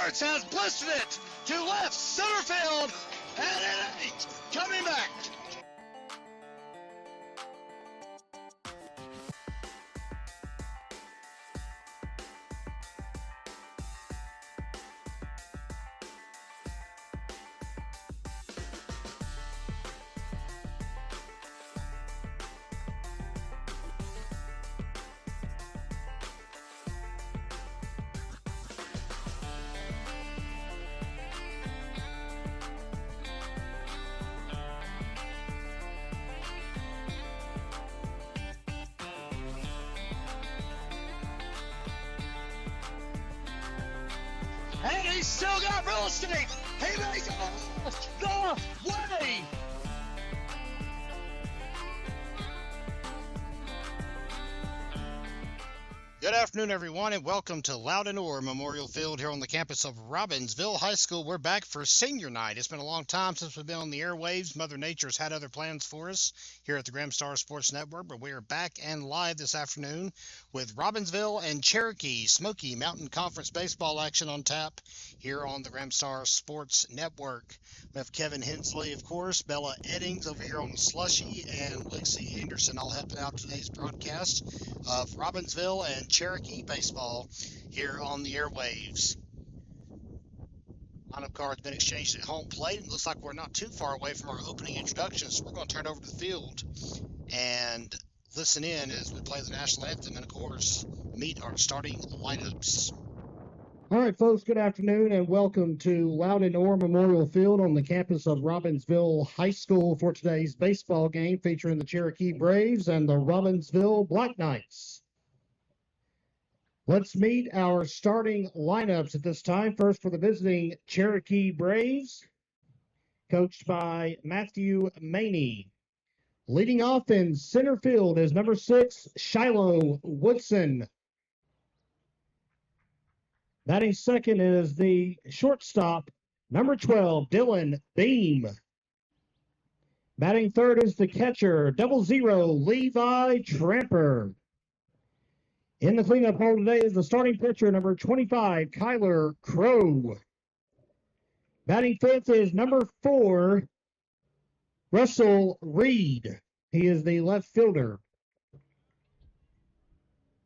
Roberts has blisted it to left center field, and it ain't coming back. And he's still got real estate. He makes it the way. Good afternoon, everyone, and welcome to Loudon Orr Memorial Field here on the campus of Robbinsville High School. We're back for senior night. It's been a long time since we've been on the airwaves. Mother Nature's had other plans for us here at the Graham Star Sports Network, but we are back and live this afternoon with Robbinsville and Cherokee Smoky Mountain Conference baseball action on tap here on the Graham Star Sports Network. We have Kevin Hensley, of course, Bella Eddings over here on the slushy, and Lexi Anderson all helping out today's broadcast of Robbinsville and Cherokee baseball here on the airwaves. Lineup card's been exchanged at home plate. It looks like we're not too far away from our opening introductions, so we're going to turn over to the field and listen in as we play the national anthem and, of course, meet our starting lineups. All right, folks, good afternoon and welcome to Loudon Orr Memorial Field on the campus of Robbinsville High School for today's baseball game featuring the Cherokee Braves and the Robbinsville Black Knights. Let's meet our starting lineups at this time. First for the visiting Cherokee Braves, coached by Matthew Maney. Leading off in center field is number 6, Shiloh Woodson. Batting second is the shortstop, number 12, Dylan Beam. Batting third is the catcher, 00, Levi Tramper. In the cleanup hole today is the starting pitcher, number 25, Kyler Crow. Batting fifth is number 4, Russell Reed. He is the left fielder.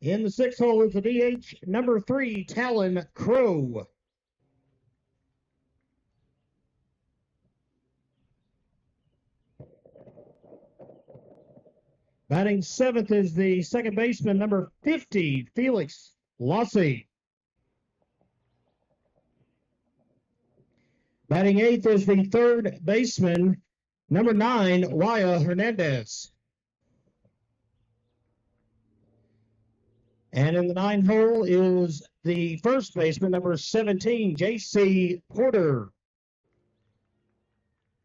In the sixth hole is the DH, number 3, Talon Crow. Batting seventh is the second baseman, number 50, Felix Lossie. Batting eighth is the third baseman, number 9, Waya Hernandez. And in the ninth hole is the first baseman, number 17, J.C. Porter.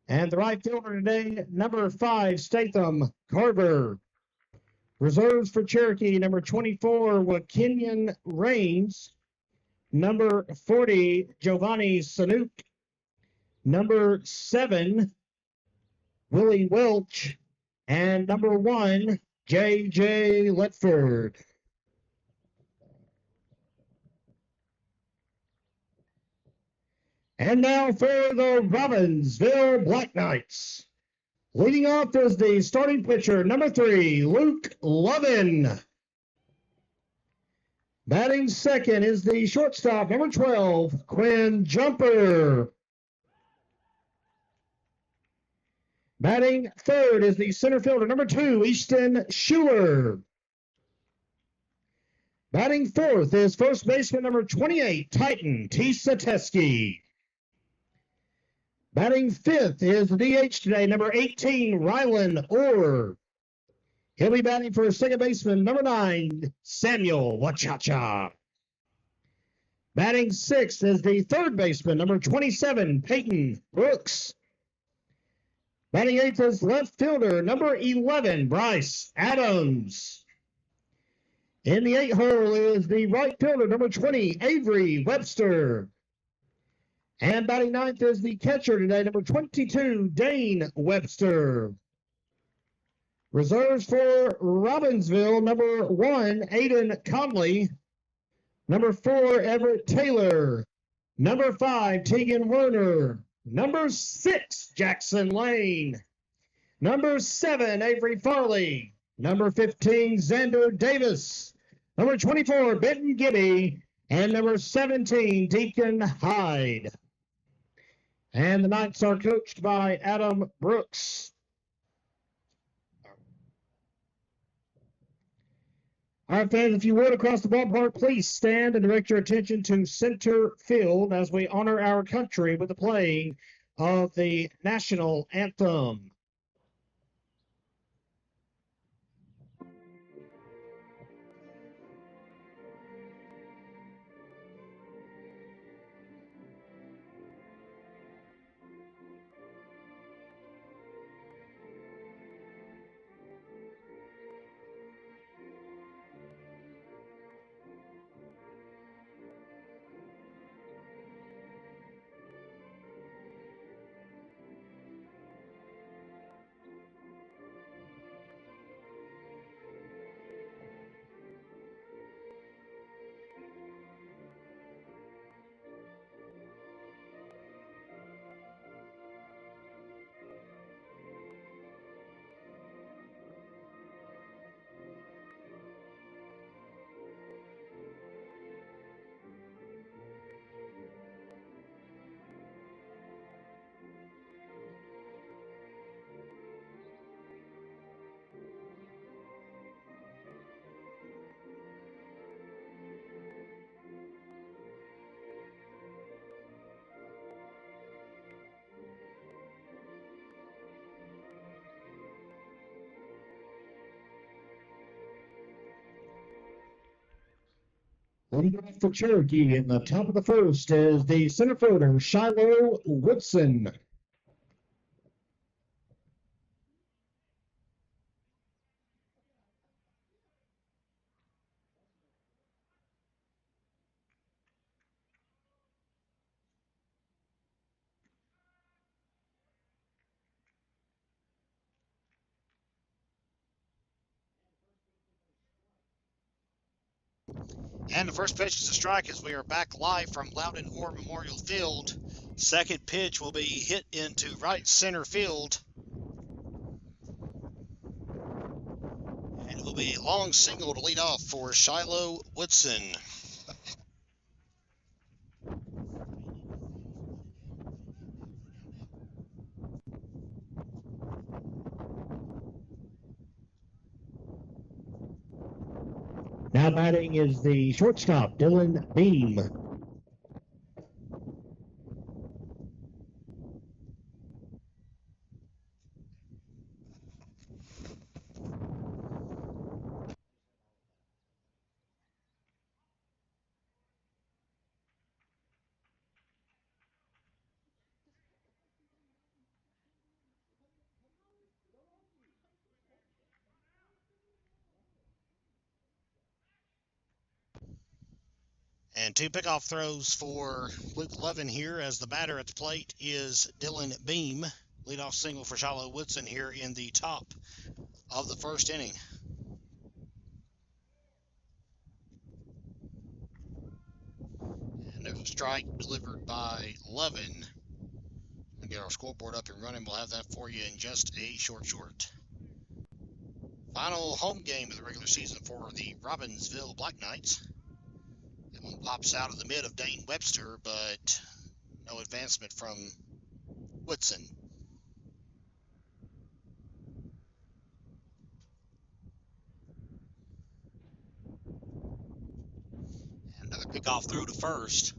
And the right fielder today, number 5, Statham Carver. Reserves for Cherokee, number 24, Wakinian Rains. Number 40, Giovanni Sanook. Number 7, Willie Welch. And number 1, J.J. Letford. And now for the Robbinsville Black Knights. Leading off is the starting pitcher, number 3, Luke Lovin. Batting second is the shortstop, number 12, Quinn Jumper. Batting third is the center fielder, number 2, Easton Schuler. Batting fourth is first baseman, number 28, Titan Tisateski. Batting fifth is the DH today, number 18, Rylan Orr. He'll be batting for second baseman, number 9, Samuel Wachacha. Batting sixth is the third baseman, number 27, Peyton Brooks. Batting eighth is left fielder, number 11, Bryce Adams. In the eighth hole is the right fielder, number 20, Avery Webster. And batting ninth is the catcher today, number 22, Dane Webster. Reserves for Robbinsville, number 1, Aiden Conley. Number 4, Everett Taylor. Number 5, Tegan Werner. Number 6, Jackson Lane. Number 7, Avery Farley. Number 15, Xander Davis. Number 24, Benton Gibby. And number 17, Deacon Hyde. And the Knights are coached by Adam Brooks. All right, fans, if you would, across the ballpark, please stand and direct your attention to center field as we honor our country with the playing of the national anthem. Leading off for Cherokee in the top of the first is the center fielder, Shiloh Woodson. And the first pitch is a strike as we are back live from Loudon Orr Memorial Field. Second pitch will be hit into right center field. And it will be a long single to lead off for Shiloh Woodson. Now batting is the shortstop, Dylan Beam. And two pickoff throws for Luke Levin here as the batter at the plate is Dylan Beam. Leadoff single for Shiloh Woodson here in the top of the first inning. And there's a strike delivered by Levin. We'll get our scoreboard up and running. We'll have that for you in just a short. Final home game of the regular season for the Robbinsville Black Knights. One pops out of the mid of Dane Webster, but no advancement from Woodson. And another pickoff through to first.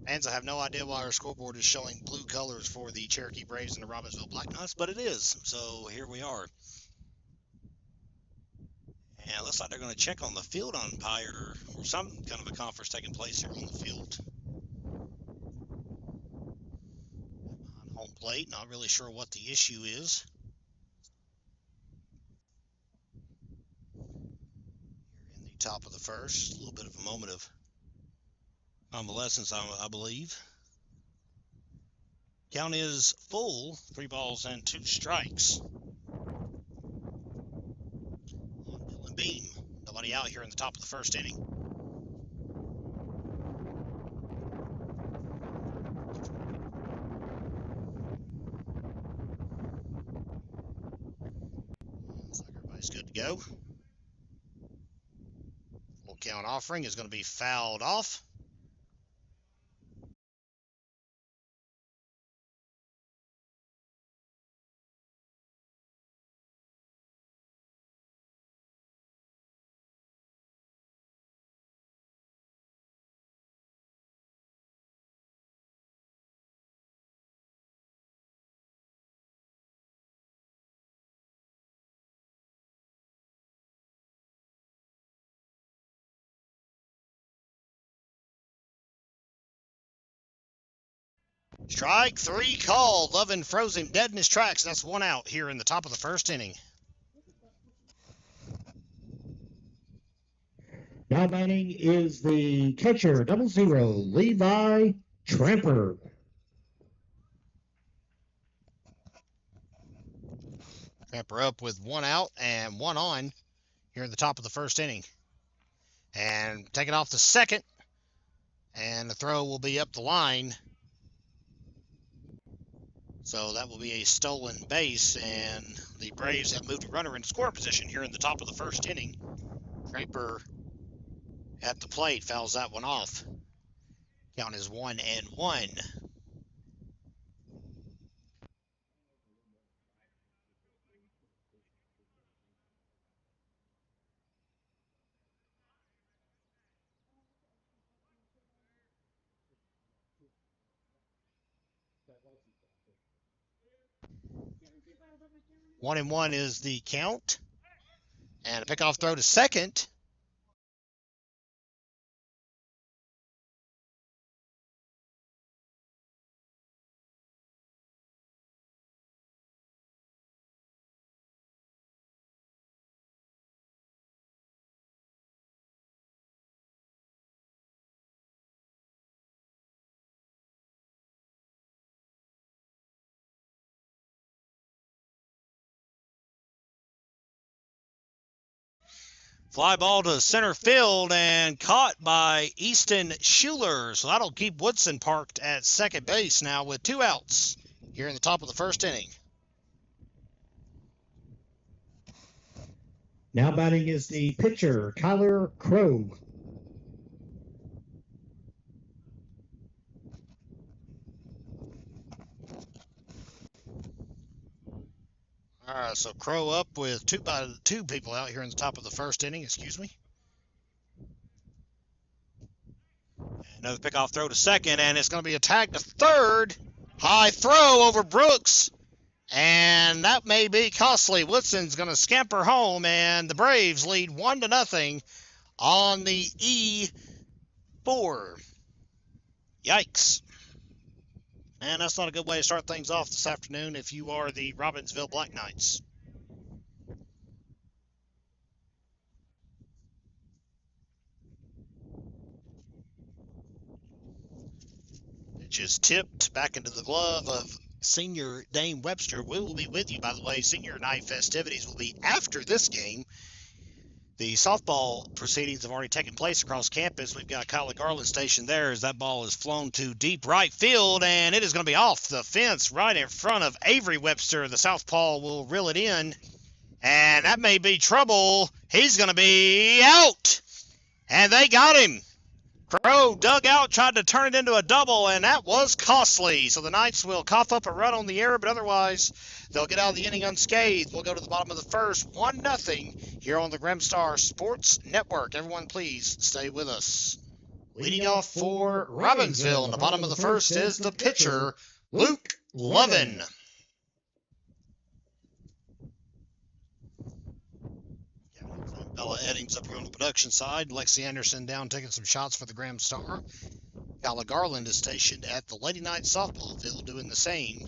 Fans, I have no idea why our scoreboard is showing blue colors for the Cherokee Braves and the Robbinsville Black Knights, but it is. So here we are. And it looks like they're going to check on the field umpire or some kind of a conference taking place here on the field. On home plate, not really sure what the issue is. Here in the top of the first, a little bit of a moment of convalescence, I believe. Count is full, 3 balls and 2 strikes. On Bill and Beam. Nobody out here in the top of the first inning. Looks like everybody's good to go. Full count offering is going to be fouled off. Strike 3 called. Lovin froze him dead in his tracks. That's 1 out here in the top of the first inning. Now batting is the catcher, 00, Levi Tramper. Tramper up with 1 out and 1 on here in the top of the first inning. And take it off the second. And the throw will be up the line. So that will be a stolen base, and the Braves have moved a runner in score position here in the top of the first inning. Draper at the plate fouls that one off. Count is 1-1. One and one is the count. And a pickoff throw to second. Fly ball to center field and caught by Easton Schuler. So that'll keep Woodson parked at second base now with 2 outs here in the top of the first inning. Now batting is the pitcher, Kyler Crow. All right, so Crow up with two people out here in the top of the first inning, Another pickoff throw to second, and it's going to be a tag to third. High throw over Brooks, and that may be costly. Woodson's going to scamper home, and the Braves lead 1-0 on the E4. Yikes. And that's not a good way to start things off this afternoon if you are the Robbinsville Black Knights. Pitch is tipped back into the glove of senior Dane Webster. We will be with you, by the way. Senior night festivities will be after this game. The softball proceedings have already taken place across campus. We've got Kylie Garland stationed there as that ball is flown to deep right field, and it is going to be off the fence right in front of Avery Webster. The southpaw will reel it in, and that may be trouble. He's going to be out, and they got him. Crow dug out, tried to turn it into a double, and that was costly. So the Knights will cough up a run on the air, but otherwise they'll get out of the inning unscathed. We'll go to the bottom of the first, 1-0 here on the Grimstar Sports Network. Everyone, please stay with us. Leading off for Robbinsville in the bottom of the first is the pitcher, Luke Lovin. Bella Eddings up here on the production side. Lexi Anderson down taking some shots for the Graham Star. Kyla Garland is stationed at the Lady Knight softball field doing the same,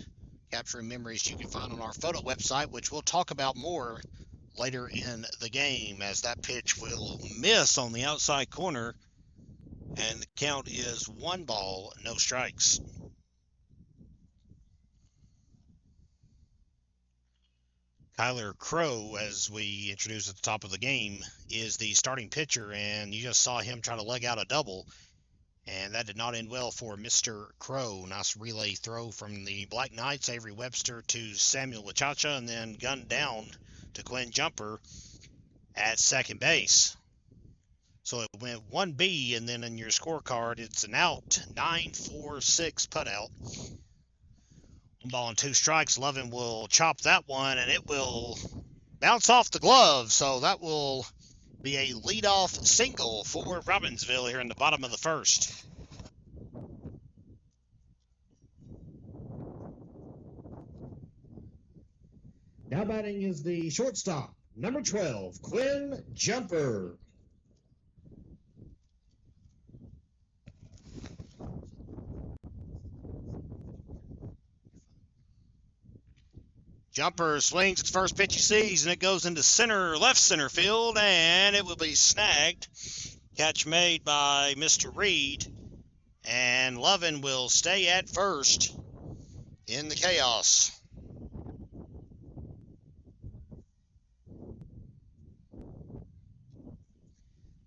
capturing memories you can find on our photo website, which we'll talk about more later in the game, as that pitch will miss on the outside corner, and the count is 1 ball, no strikes. Kyler Crow, as we introduced at the top of the game, is the starting pitcher, and you just saw him try to leg out a double, and that did not end well for Mr. Crow. Nice relay throw from the Black Knights, Avery Webster to Samuel Wachacha, and then gunned down to Quinn Jumper at second base. So it went 1B, and then in your scorecard, it's an out, 9-4-6 putout. 1 ball and 2 strikes. Lovin will chop that one, and it will bounce off the glove. So that will be a leadoff single for Robbinsville here in the bottom of the first. Now batting is the shortstop, number 12, Quinn Jumper. Jumper swings its first pitch he sees, and it goes into left center field, and it will be snagged. Catch made by Mr. Reed, and Lovin will stay at first in the chaos.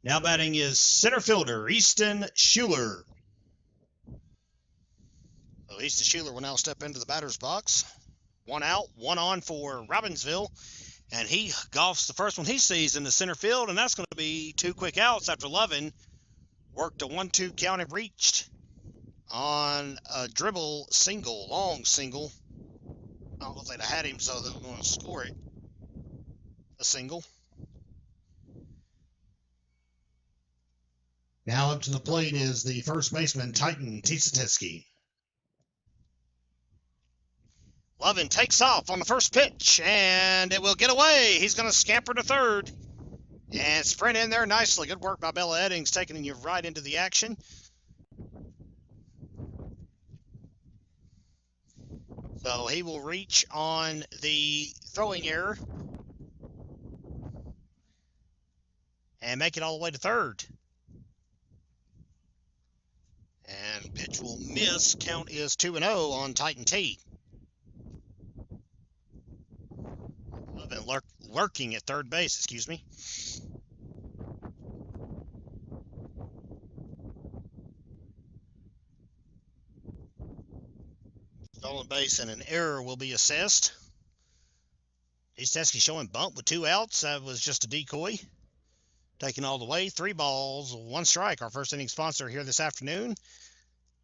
Now batting is center fielder Easton Schuler. So Easton Schuler will now step into the batter's box. 1 out, 1 on for Robbinsville, and he golfs the first one he sees in the center field, and that's going to be 2 quick outs after Lovin worked a 1-2 count and reached on a dribble single, long single. I don't know if they'd have had him so they were going to score it. A single. Now up to the plate is the first baseman, Titan Tisatiski. Lovin takes off on the first pitch, and it will get away. He's going to scamper to third and sprint in there nicely. Good work by Bella Eddings, taking you right into the action. So he will reach on the throwing error and make it all the way to third. And pitch will miss. Count is 2-0 on Titan T. Lovin lurking at third base, excuse me. Stolen base and an error will be assessed. Tisatiski showing bunt with 2 outs. That was just a decoy. Taking all the way. 3 balls, 1 strike. Our first inning sponsor here this afternoon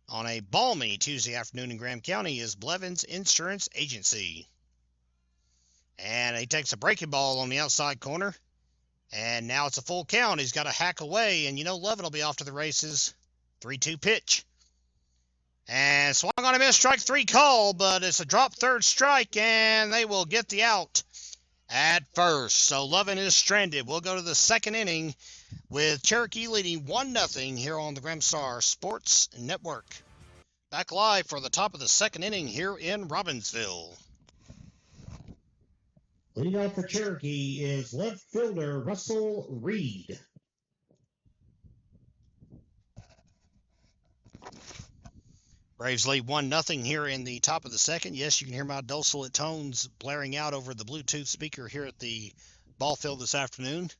on a balmy Tuesday afternoon in Graham County is Blevins Insurance Agency. And he takes a breaking ball on the outside corner. And now it's a full count. He's got to hack away. And you know Lovin will be off to the races. 3-2 pitch. And swung on a miss, strike 3 call. But it's a drop third strike. And they will get the out at first. So Lovin is stranded. We'll go to the second inning with Cherokee leading 1-0 here on the Graham Star Sports Network. Back live for the top of the second inning here in Robbinsville. Leading off for Cherokee is left fielder Russell Reed. Braves lead 1-0 here in the top of the second. Yes, you can hear my dulcet tones blaring out over the Bluetooth speaker here at the ball field this afternoon.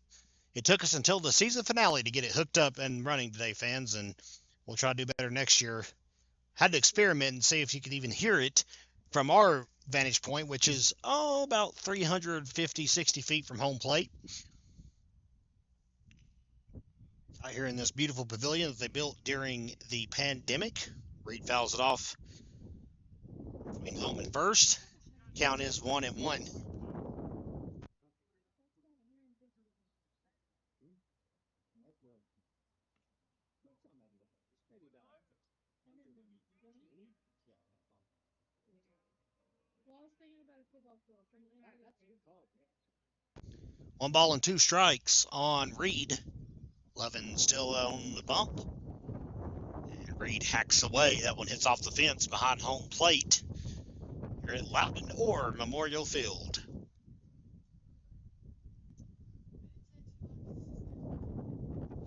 It took us until the season finale to get it hooked up and running today, fans, and we'll try to do better next year. Had to experiment and see if you could even hear it from our vantage point, which is about 350, 60 feet from home plate. Out here in this beautiful pavilion that they built during the pandemic. Reed fouls it off between home and first. Count is 1-1. 1 ball and 2 strikes on Reed. Levin still on the bump. And Reed hacks away. That one hits off the fence behind home plate. Here at Loudon Orr Memorial Field.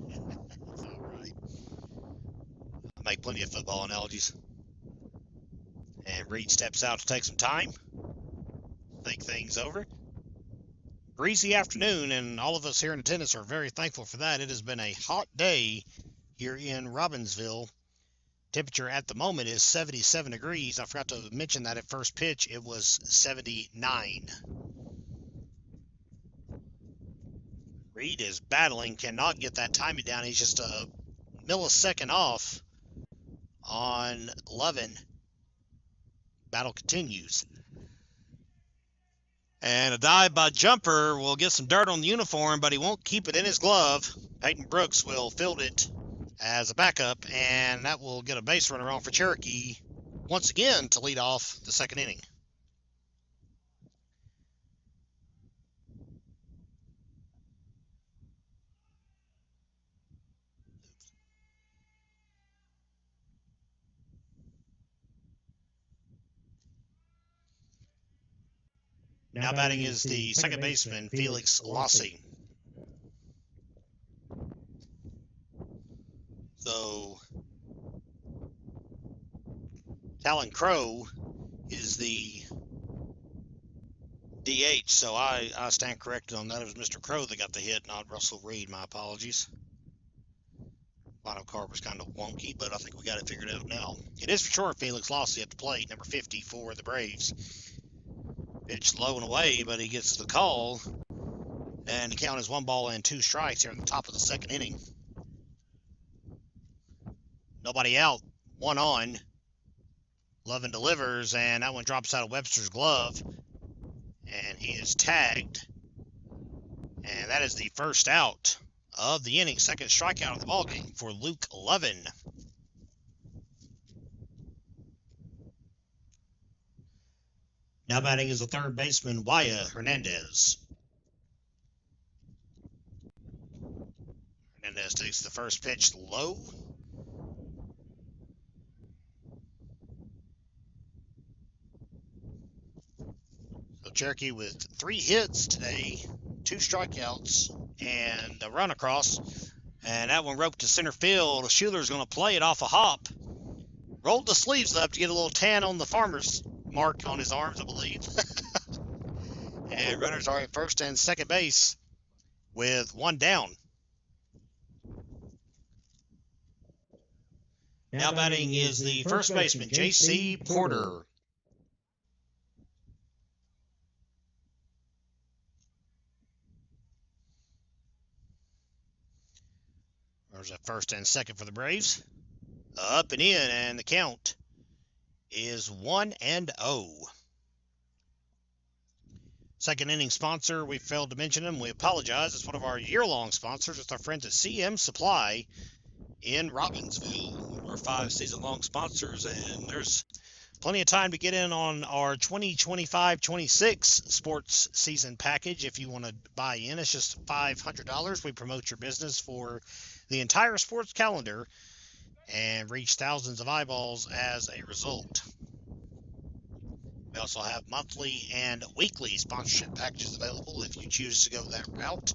That's all right. I make plenty of football analogies. And Reed steps out to take some time, think things over. Breezy afternoon, and all of us here in attendance are very thankful for that. It has been a hot day here in Robbinsville. Temperature at the moment is 77 degrees. I forgot to mention that at first pitch it was 79. Reed is battling, cannot get that timing down. He's just a millisecond off on Levin. Battle continues. And a dive by Jumper will get some dirt on the uniform, but he won't keep it in his glove. Peyton Brooks will field it as a backup, and that will get a base runner on for Cherokee once again to lead off the second inning. Now batting is the second baseman, Felix Lossie. So, Talon Crow is the DH, so I stand corrected on that. It was Mr. Crow that got the hit, not Russell Reed. My apologies. Final card was kind of wonky, but I think we got it figured out now. It is for sure Felix Lossie at the plate, number 50 for the Braves. Pitch low and away, but he gets the call. And the count is 1 ball and 2 strikes here at the top of the second inning. Nobody out, 1 on. Levin delivers, and that one drops out of Webster's glove. And he is tagged. And that is the first out of the inning. Second strikeout of the ballgame for Luke Levin. Now batting is the third baseman, Waya Hernandez. Hernandez takes the first pitch low. So Cherokee with 3 hits today, 2 strikeouts, and a run across. And that one roped to center field. Schuler's going to play it off a hop. Rolled the sleeves up to get a little tan on the farmer's mark on his arms, I believe. And runners are at first and second base with 1 down. Now batting is the first baseman, J.C. Porter. There's a first and second for the Braves. Up and in, and the count is 1-0. Second inning sponsor, we failed to mention him. We apologize. It's one of our year-long sponsors. It's our friends at CM Supply in Robbinsville, one of our 5 season-long sponsors. And there's plenty of time to get in on our 2025-26 sports season package. If you want to buy in, it's just $500. We promote your business for the entire sports calendar and reach thousands of eyeballs as a result. We also have monthly and weekly sponsorship packages available if you choose to go that route.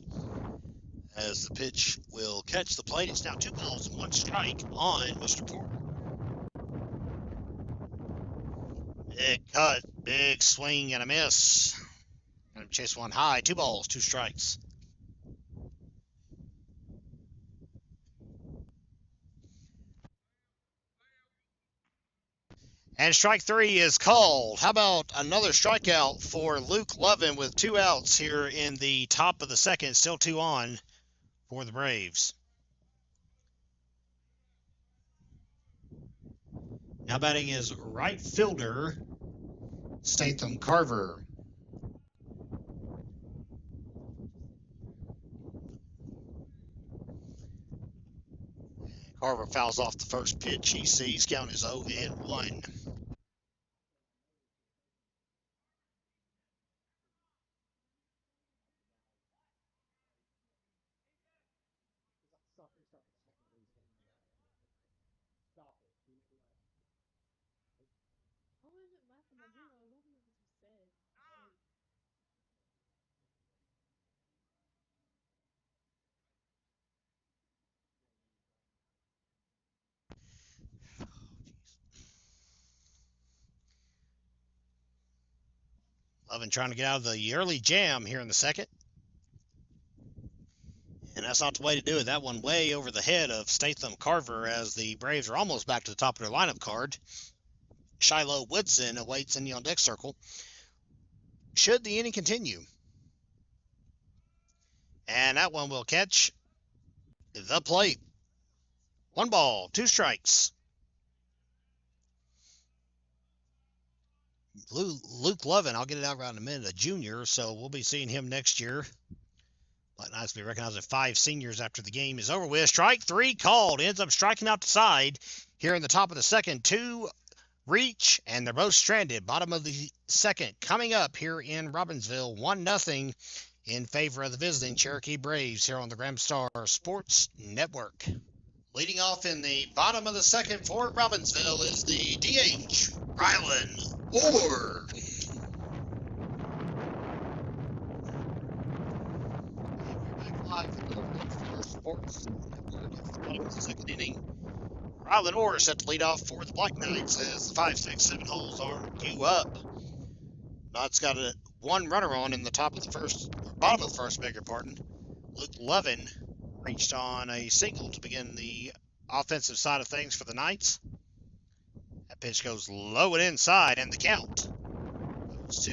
As the pitch will catch the plate, it's now 2 balls and 1 strike on Mr. Porter. Big cut, big swing and a miss. Gonna chase one high, 2 balls, 2 strikes. And strike 3 is called. How about another strikeout for Luke Levin with 2 outs here in the top of the second. Still 2 on for the Braves. Now batting is right fielder Statham Carver. Carver fouls off the first pitch he sees. Count is 0-1. Lovin trying to get out of the early jam here in the second. And that's not the way to do it. That one way over the head of Statham Carver as the Braves are almost back to the top of their lineup card. Shiloh Woodson awaits in the on deck circle. Should the inning continue. And that one will catch the plate. 1 ball, 2 strikes. Luke Lovin, I'll get it out around in a minute, a junior, so we'll be seeing him next year. Black Knights will be recognizing 5 seniors after the game is over with. Strike 3 called. Ends up striking out the side here in the top of the second. 2 reach, and they're both stranded. Bottom of the second coming up here in Robbinsville. 1-0 in favor of the visiting Cherokee Braves here on the Gramstar Sports Network. Leading off in the bottom of the second for Robbinsville is the DH, Rylan Orr. Sports Network. It's the bottom of the second inning. Rylan Orr is set to lead off for the Black Knights as the 5, 6, 7 holes are due up. Knight's got a 1 runner on in the top of the first, bottom of the first, beg your pardon. Luke Lovin reached on a single to begin the offensive side of things for the Knights. That pitch goes low and inside, and the count goes to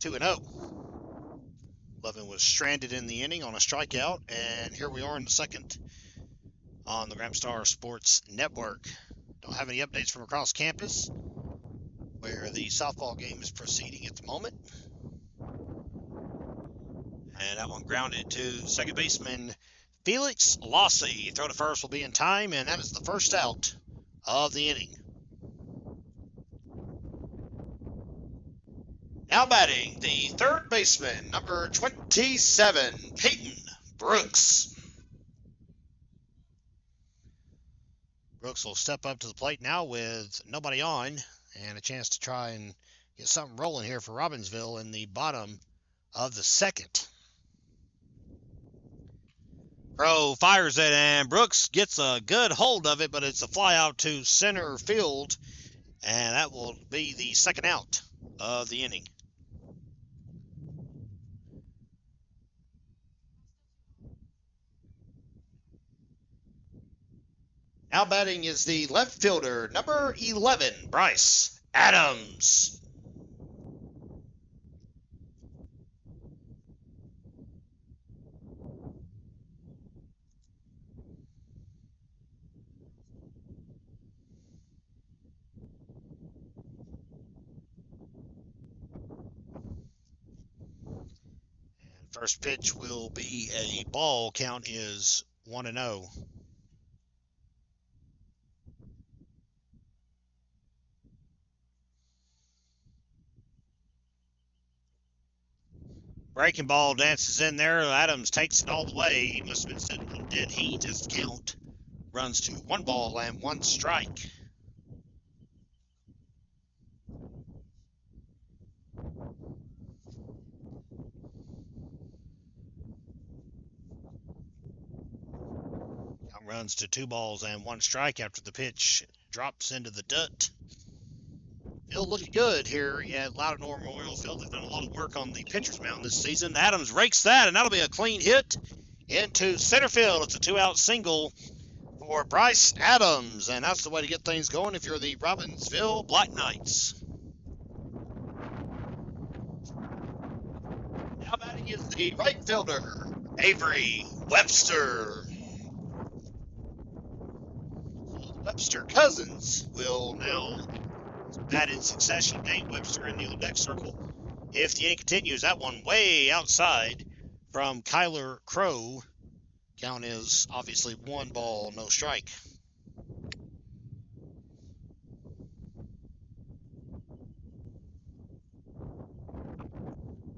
2-0. Lovin was stranded in the inning on a strikeout, and here we are in the second on the Gramstar Sports Network. Don't have any updates from across campus, where the softball game is proceeding at the moment. And that one grounded to second baseman Felix Lossie. Throw to first will be in time, and that is the first out of the inning. Now batting, the third baseman, number 27, Peyton Brooks. Brooks will step up to the plate now with nobody on, and a chance to try and get something rolling here for Robbinsville in the bottom of the second. Crow fires it, and Brooks gets a good hold of it, but it's a fly out to center field, and that will be the second out of the inning. Now batting is the left fielder, number 11, Bryce Adams. And first pitch will be a ball. Count is 1-0. Breaking ball dances in there. Adams takes it all the way. He must have been sitting on dead heat as the count runs to 1 ball and 1 strike. Count runs to 2 balls and 1 strike after the pitch drops into the dirt. Field looking good here at Loudoun Memorial Field. They've done a lot of work on the pitcher's mound this season. Adams rakes that, and that'll be a clean hit into center field. It's a 2-out single for Bryce Adams, and that's the way to get things going if you're the Robbinsville Black Knights. Now batting is the right fielder, Avery Webster. Webster Cousins will now bat in succession. Dane Webster in the on deck circle. If the inning continues, that one way outside from Kyler Crow. Count is obviously 1 ball, no strike.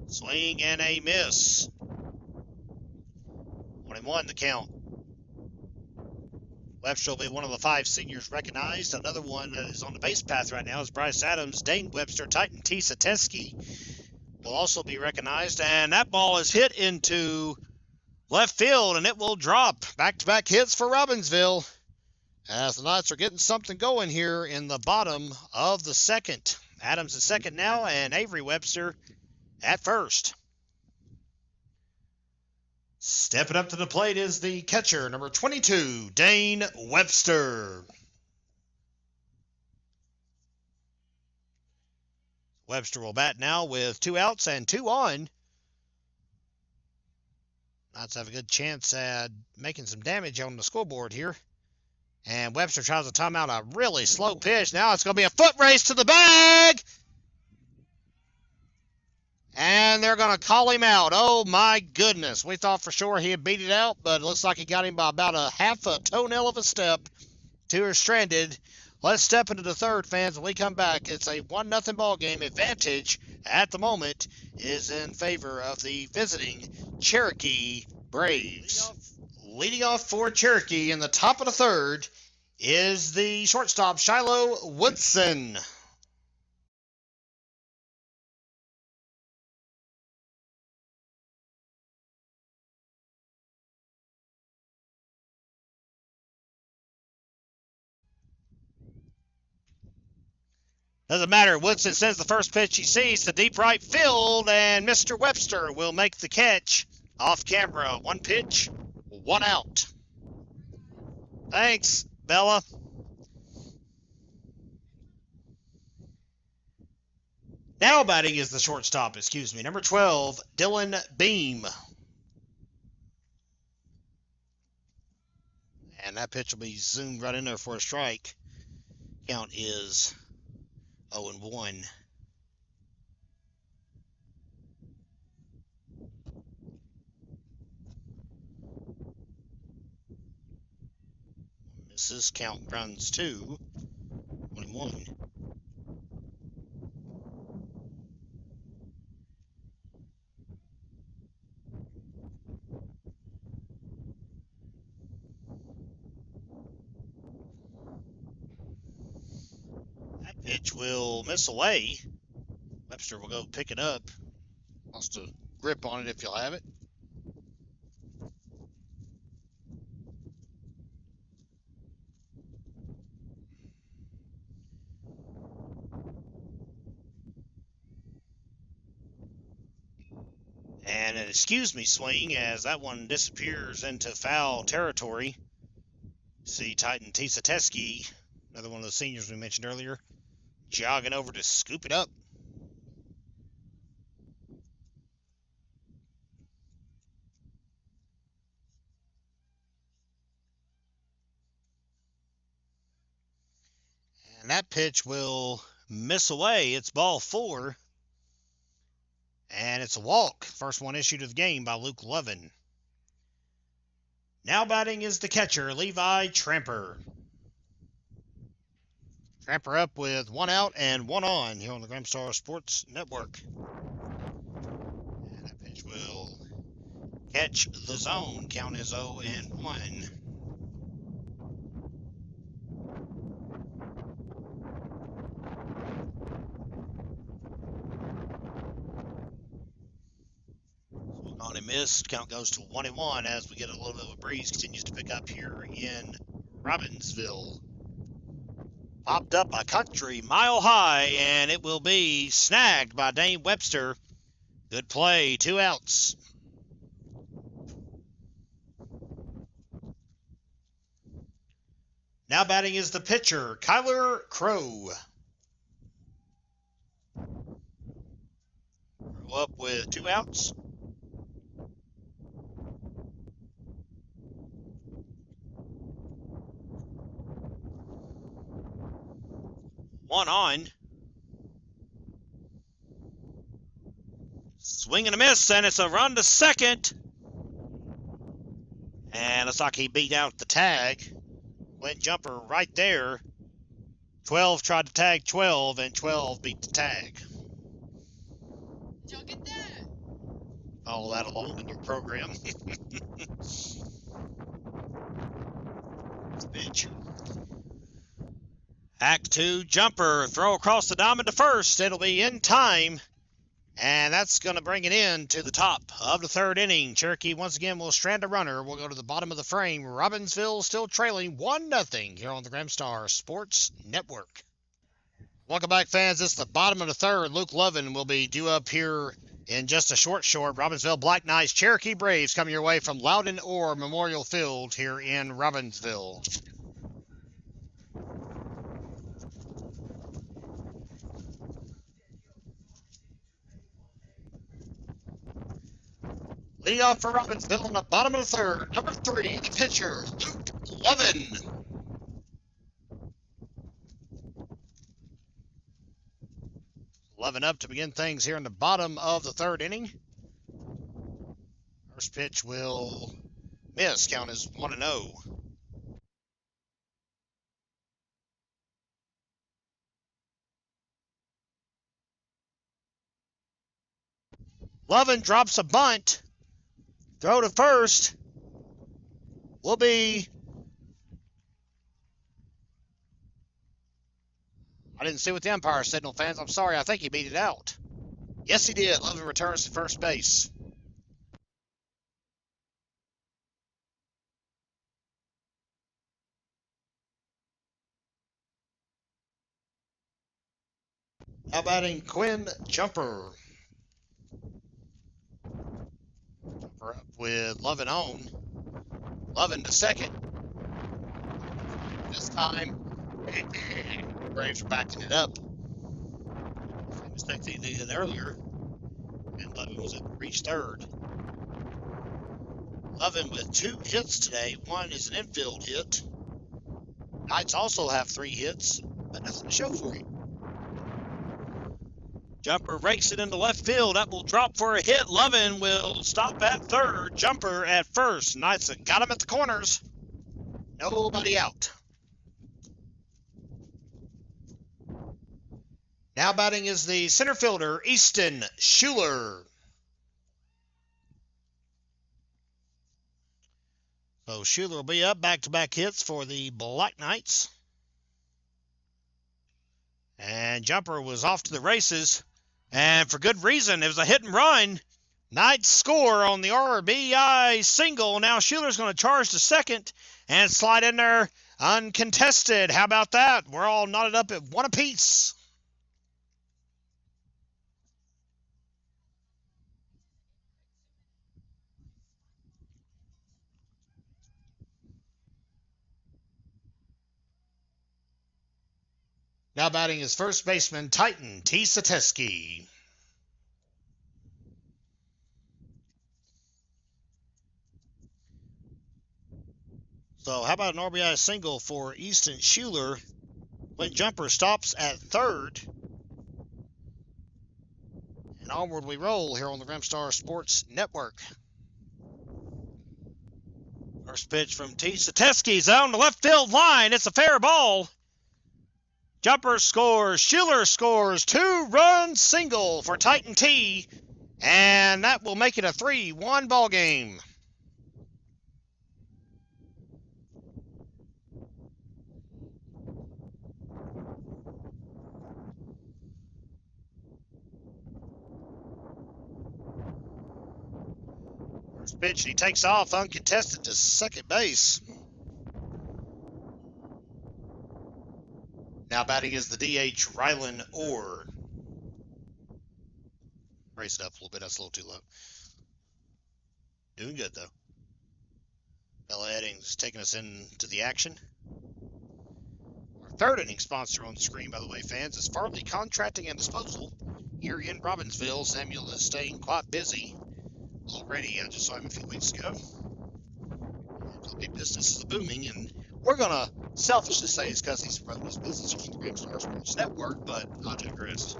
Swing and a miss. 1-1 the count. Webster will be one of the 5 seniors recognized. Another one that is on the base path right now is Bryce Adams. Dane Webster, Titan T. Sateski will also be recognized. And that ball is hit into left field, and it will drop. Back-to-back hits for Robbinsville as the Knights are getting something going here in the bottom of the second. Adams at second now, and Avery Webster at first. Stepping up to the plate is the catcher, number 22, Dane Webster. Webster will bat now with 2 outs and 2 on. Knights have a good chance at making some damage on the scoreboard here. And Webster tries to time out a really slow pitch. Now it's going to be a foot race to the bag. And they're going to call him out. Oh, my goodness. We thought for sure he had beat it out, but it looks like he got him by about a half a toenail of a step. 2 are stranded. Let's step into the third, fans. When we come back, it's a 1-0 ball game. Advantage at the moment is in favor of the visiting Cherokee Braves. Leading off for Cherokee in the top of the third is the shortstop, Shiloh Woodson. Doesn't matter. Woodson sends the first pitch he sees to deep right field, and Mr. Webster will make the catch off camera. 1 pitch, 1 out. Thanks, Bella. Now batting is the shortstop, number 12, Dylan Beam. And that pitch will be zoomed right in there for a strike. Count is 0-1. Misses. Count runs to 21. That pitch will miss away. Webster will go pick it up. Wants to grip on it if you'll have it. And an excuse me swing as that one disappears into foul territory. See Titan Tisateski, another one of the seniors we mentioned earlier, jogging over to scoop it up. And that pitch will miss away. It's ball 4. And it's a walk. First one issued of the game by Luke Lovin. Now batting is the catcher, Levi Tramper. Tramper up with 1 out and 1 on here on the Gramstar Sports Network. And that pitch will catch the zone. Count is 0-1. On a miss, count goes to 1-1 as we get a little bit of a breeze continues to pick up here in Robbinsville. Popped up a country mile high, and it will be snagged by Dane Webster. Good play, 2 outs. Now batting is the pitcher, Kyler Crow. Crow up with 2 outs. One on. Swing and a miss, and it's a run to second. And looks like he beat out the tag. Went jumper right there. 12 tried to tag 12, and 12 beat the tag. Did y'all get that? Follow that along in your program. Pitch. Act 2, jumper, throw across the diamond to first. It'll be in time, and that's going to bring it in to the top of the third inning. Cherokee once again will strand a runner. We'll go to the bottom of the frame. Robbinsville still trailing 1-0 here on the Gramstar Sports Network. Welcome back, fans. It's the bottom of the third. Luke Lovin will be due up here in just a short. Robbinsville Black Knights, Cherokee Braves coming your way from Loudon Orr Memorial Field here in Robbinsville. Leading off for Robbinsville in the bottom of the third, number 3, the pitcher, Luke Lovin. Lovin up to begin things here in the bottom of the third inning. First pitch will miss. Count is 1-0. Lovin drops a bunt. Throw to first will be... I didn't see what the umpire signaled, fans. I'm sorry. I think he beat it out. Yes, he did. Lovin returns to first base. Now batting Quinn Jumper. Jumper up with Lovin on. Lovin to second. This time, Braves are backing it up. Same mistake they did earlier. And Lovin was able to reach third. Lovin with 2 hits today. One is an infield hit. Knights also have 3 hits, but nothing to show for it. Jumper rakes it into left field. That will drop for a hit. Lovin will stop at third. Jumper at first. Knights got him at the corners. Nobody out. Now batting is the center fielder, Easton Schuler. So Schuler will be up, back-to-back hits for the Black Knights. And Jumper was off to the races, and for good reason. It was a hit and run. Knights score on the RBI single. Now Schuler's going to charge to second and slide in there uncontested. How about that? We're all knotted up at 1 apiece. Now batting is first baseman Titan T. Sateski. So how about an RBI single for Easton Schuler when Jumper stops at third? And onward we roll here on the Rimstar Sports Network. First pitch from T. Sateski's on the left field line. It's a fair ball. Jumper scores. Schuler scores. 2-run single for Titan T. And that will make it a 3-1 ball game. First pitch, he takes off uncontested to second base. Now batting is the DH, Rylan Orr. Raise it up a little bit. That's a little too low. Doing good, though. Bella Eddings taking us into the action. Our third inning sponsor on the screen, by the way, fans, is Farley Contracting and Disposal. Here in Robbinsville, Samuel is staying quite busy already. I just saw him a few weeks ago. The business is booming, and we're going to selfishly say it's because he's running his business on the Rimstar Sports Network, but I digress.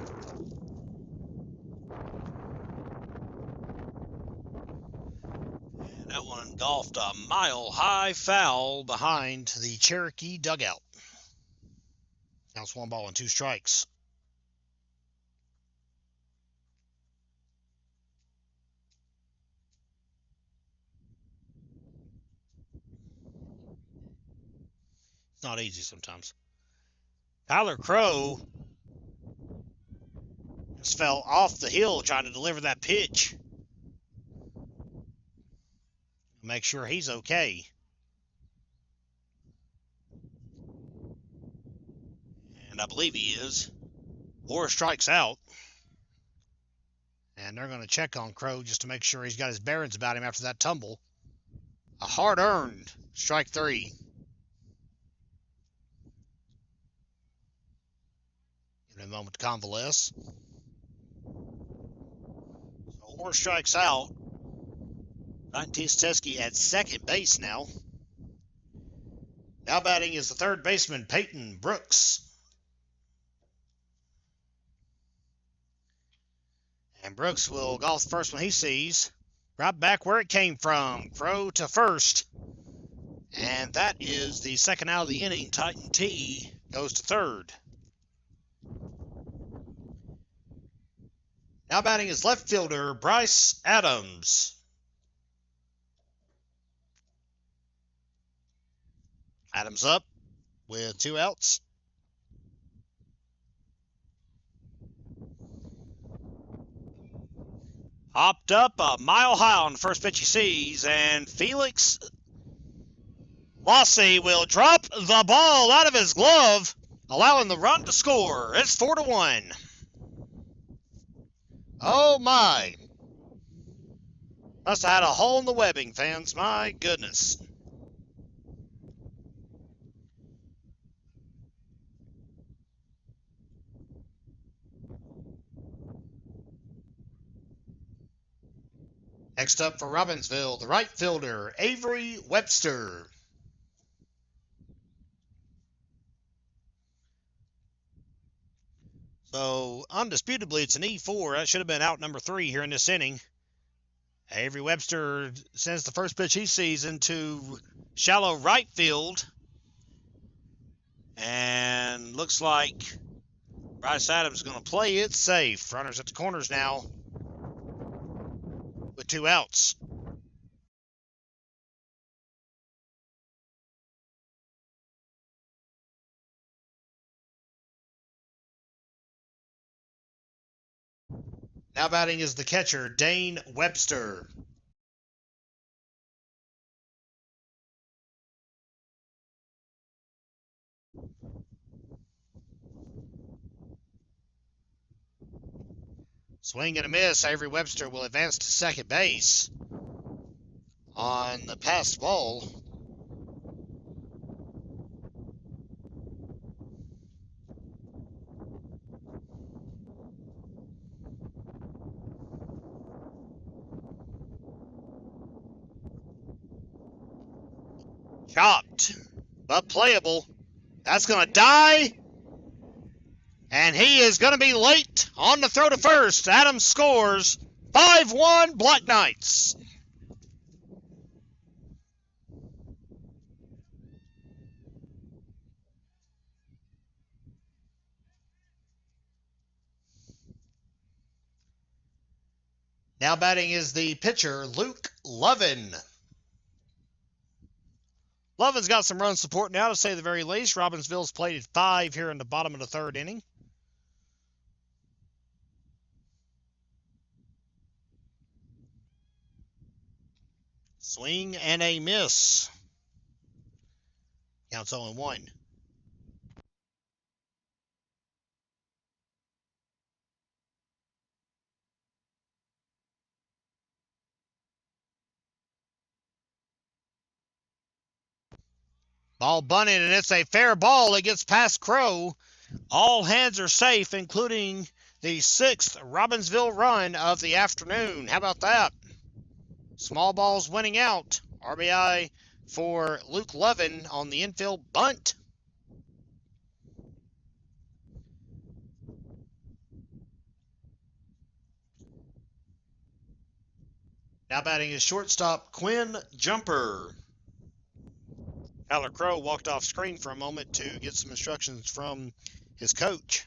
And that one golfed a mile-high foul behind the Cherokee dugout. Now it's 1 ball and 2 strikes. It's not easy sometimes. Tyler Crow just fell off the hill trying to deliver that pitch. Make sure he's okay. And I believe he is. Orr strikes out. And they're going to check on Crow just to make sure he's got his bearings about him after that tumble. A hard-earned strike 3. Give him a moment to convalesce. So Orr strikes out. Ryan Teske at second base now. Now batting is the third baseman, Peyton Brooks. And Brooks will golf the first one he sees. Right back where it came from. Crow to first. And that is the second out of the inning. Titan T goes to third. Now batting is left fielder Bryce Adams. Adams up with 2 outs. Hopped up a mile high on the first pitch he sees, and Felix Lossy will drop the ball out of his glove, allowing the run to score. It's 4-1. Oh my. Must have had a hole in the webbing, fans. My goodness. Next up for Robbinsville, the right fielder, Avery Webster. So, undisputably, it's an E4. That should have been out number 3 here in this inning. Avery Webster sends the first pitch he sees into shallow right field. And looks like Bryce Adams is going to play it safe. Runners at the corners now with 2 outs. Now batting is the catcher, Dane Webster. Swing and a miss. Avery Webster will advance to second base on the passed ball. Chopped, but playable. That's going to die. And he is going to be late on the throw to first. Adams scores 5-1 Black Knights. Now batting is the pitcher, Luke Lovin. Lovin's got some run support now, to say the very least. Robbinsville's played at 5 here in the bottom of the third inning. Swing and a miss. Counts 0-1. Ball bunted, and it's a fair ball. It gets past Crow. All hands are safe, including the 6th Robbinsville run of the afternoon. How about that? Small ball's winning out. RBI for Luke Lovin on the infield bunt. Now batting is shortstop Quinn Jumper. Tyler Crow walked off screen for a moment to get some instructions from his coach.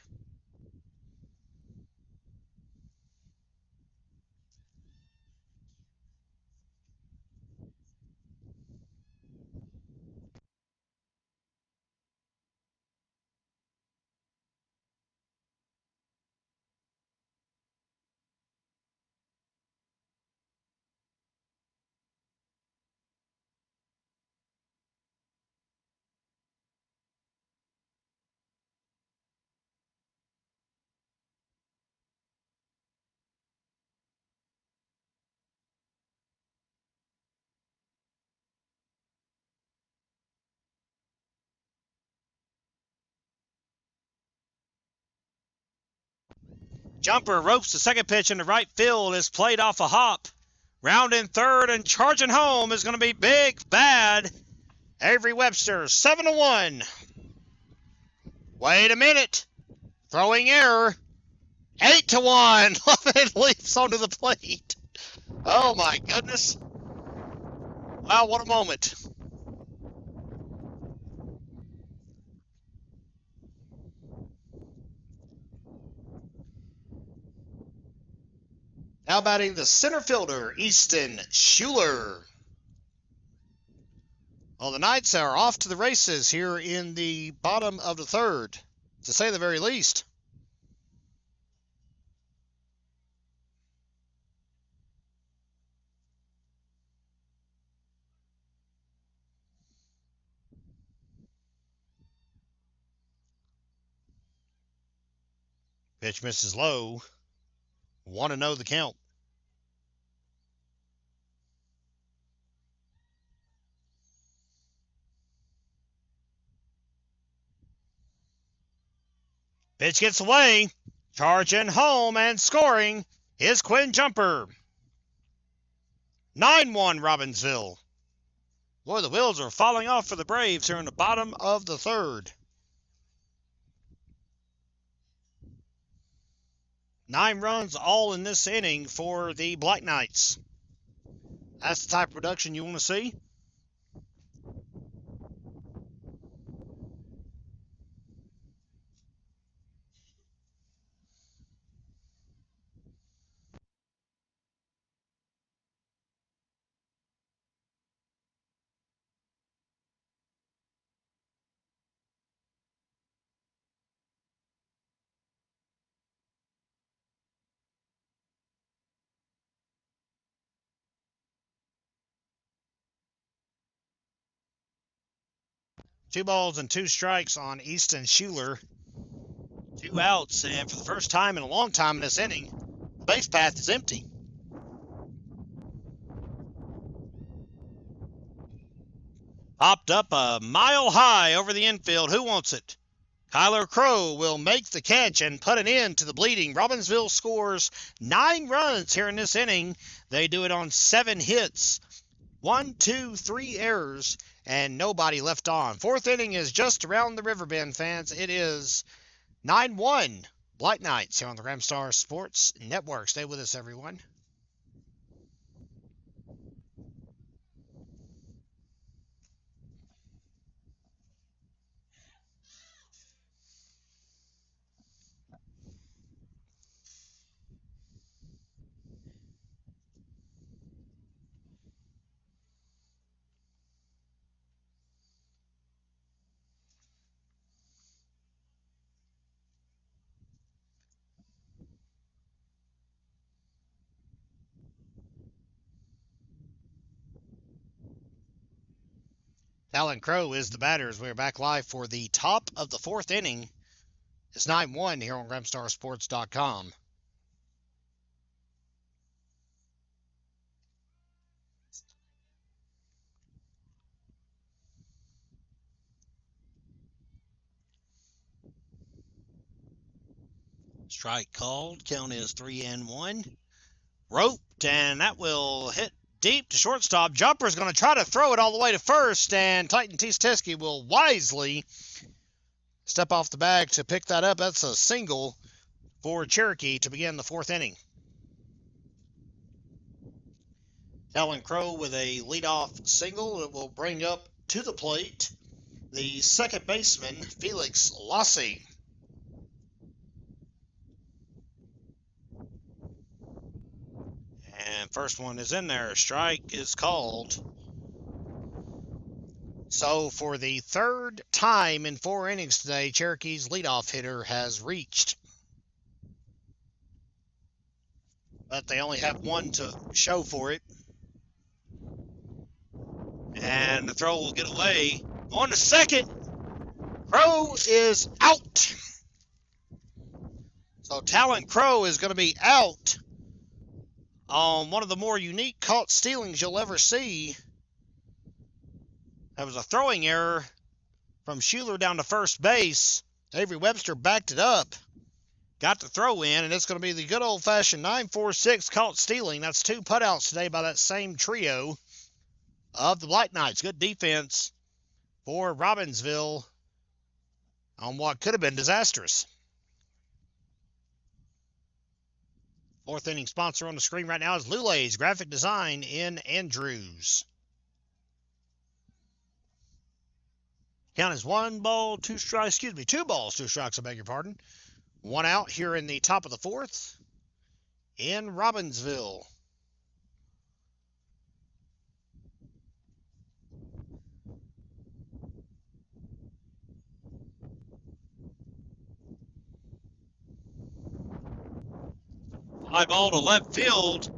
Jumper ropes the second pitch into right field. Is played off a hop. Rounding third and charging home is going to be Big Bad Avery Webster, 7-1. Wait a minute. Throwing error. 8-1. Lovett leaps onto the plate. Oh my goodness. Wow, what a moment. Now batting the center fielder, Easton Schuler. Well, the Knights are off to the races here in the bottom of the third, to say the very least. Pitch misses low. 1-0 the count. Pitch gets away. Charging home and scoring is Quinn Jumper. 9-1 Robbinsville. Boy, the wheels are falling off for the Braves here in the bottom of the third. 9 runs all in this inning for the Black Knights. That's the type of production you want to see. Two balls and two strikes on Easton Schuler. 2 outs, and for the first time in a long time in this inning, the base path is empty. Popped up a mile high over the infield. Who wants it? Kyler Crow will make the catch and put an end to the bleeding. Robbinsville scores 9 runs here in this inning. They do it on 7 hits. 1, 2, 3 errors, and nobody left on. Fourth inning is just around the river bend, fans. It is 9-1 Black Knights here on the Ramstar Sports Network. Stay with us, everyone. Talon Crow is the batter as we're back live for the top of the fourth inning. It's 9-1 here on RamstarSports.com. Strike called. Count is 3-1. Roped, and that will hit deep to shortstop. Jumper's going to try to throw it all the way to first, and Titan Teske will wisely step off the bag to pick that up. That's a single for Cherokee to begin the fourth inning. Talon Crow with a leadoff single that will bring up to the plate the second baseman, Felix Lassie. And first one is in there. Strike is called. So for the third time in 4 innings today, Cherokee's leadoff hitter has reached. But they only have one to show for it. And the throw will get away. On to second. Crow is out. So Talon Crow is going to be out on one of the more unique caught stealings you'll ever see. That was a throwing error from Schuler down to first base. Avery Webster backed it up. got the throw in, and it's going to be the good old-fashioned 9-4-6 caught stealing. That's 2 putouts today by that same trio of the Black Knights. Good defense for Robbinsville on what could have been disastrous. 4th inning sponsor on the screen right now is Lulay's Graphic Design in Andrews. Count is 2 balls, 2 strikes, I beg your pardon. 1 out here in the top of the 4th in Robbinsville. High ball to left field.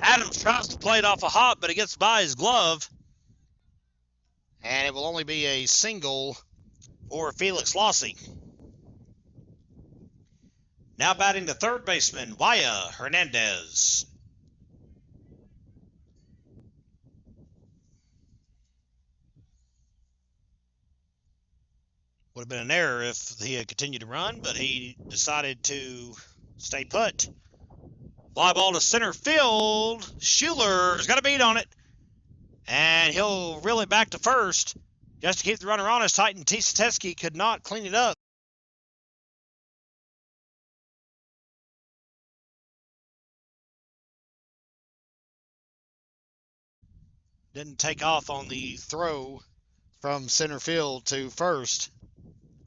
Adams tries to play it off a hop, but it gets by his glove. And it will only be a single for Felix Lossie. Now batting the 3rd baseman, Waya Hernandez. Would have been an error if he had continued to run, but he decided to stay put. Fly ball to center field. Schuler's got a beat on it. And he'll reel it back to first just to keep the runner on as Titan Tisateski could not clean it up. Didn't take off on the throw from center field to first.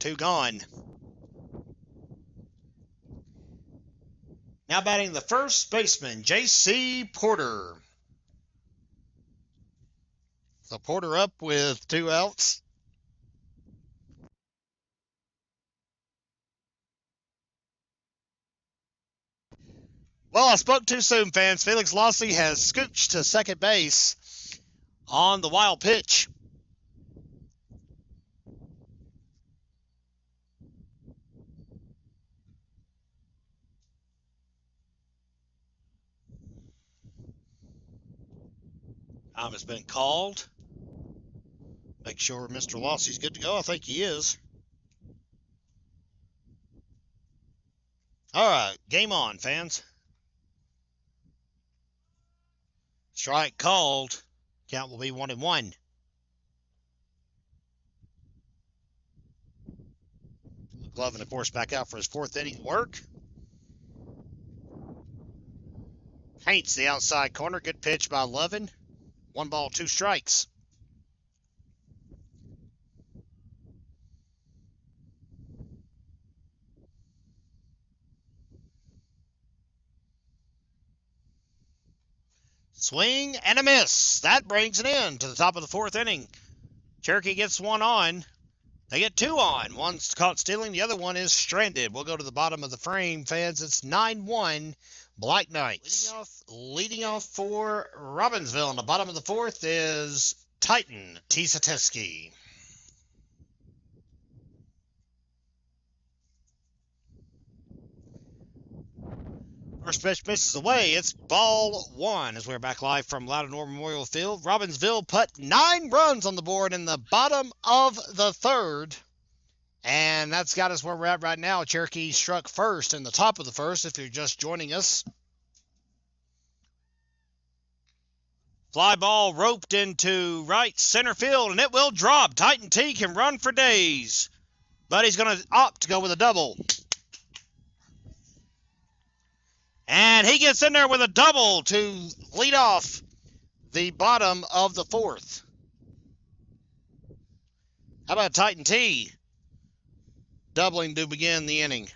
2 gone. Now batting the 1st baseman, J.C. Porter. So Porter up with 2 outs. Well, I spoke too soon, fans. Felix Lossie has scooched to second base on the wild pitch. Time has been called. Make sure Mr. Lossie's good to go. I think he is. All right, game on, fans. Strike called. Count will be 1-1. Glovin, of course, back out for his 4th inning work. Paints the outside corner. Good pitch by Lovin. 1 ball, 2 strikes. Swing and a miss. That brings it in to the top of the 4th inning. Cherokee gets 1 on. They get 2 on. One's caught stealing. The other one is stranded. We'll go to the bottom of the frame, fans. It's 9-1 Black Knights. Leading off for Robbinsville. On the bottom of the 4th is Titan Tisateski. First pitch misses away. It's ball 1 as we're back live from Loudon Memorial Field. Robbinsville put 9 runs on the board in the bottom of the 3rd. And that's got us where we're at right now. Cherokee struck first in the top of the 1st if you're just joining us. Fly ball roped into right center field, and it will drop. Titan T can run for days, but he's going to opt to go with a double. And he gets in there with a double to lead off the bottom of the 4th. How about Titan T doubling to begin the inning?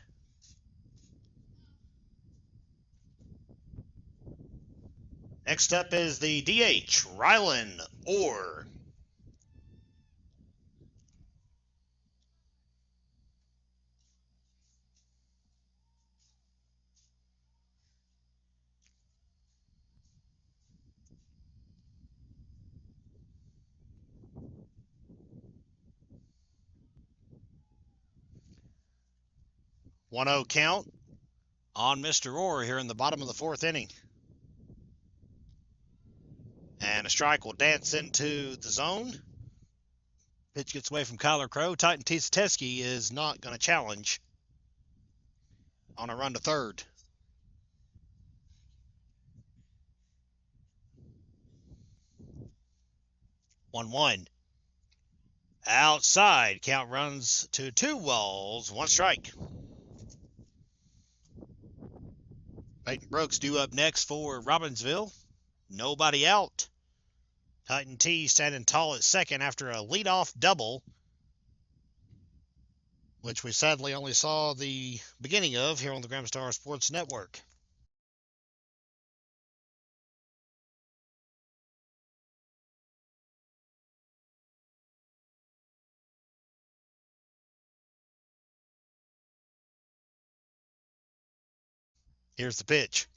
Next up is the DH, Rylan Orr. One-0 count on Mr. Orr here in the bottom of the 4th inning. And a strike will dance into the zone. Pitch gets away from Kyler Crow. Titan Tisateski is not going to challenge. on a run to third. 1-1. Outside. Count runs to 2 balls, 1 strike. Peyton Brooks due up next for Robbinsville. Nobody out. Titan T standing tall at second after a leadoff double, which we sadly only saw the beginning of here on the Gramstar Sports Network. Here's the pitch.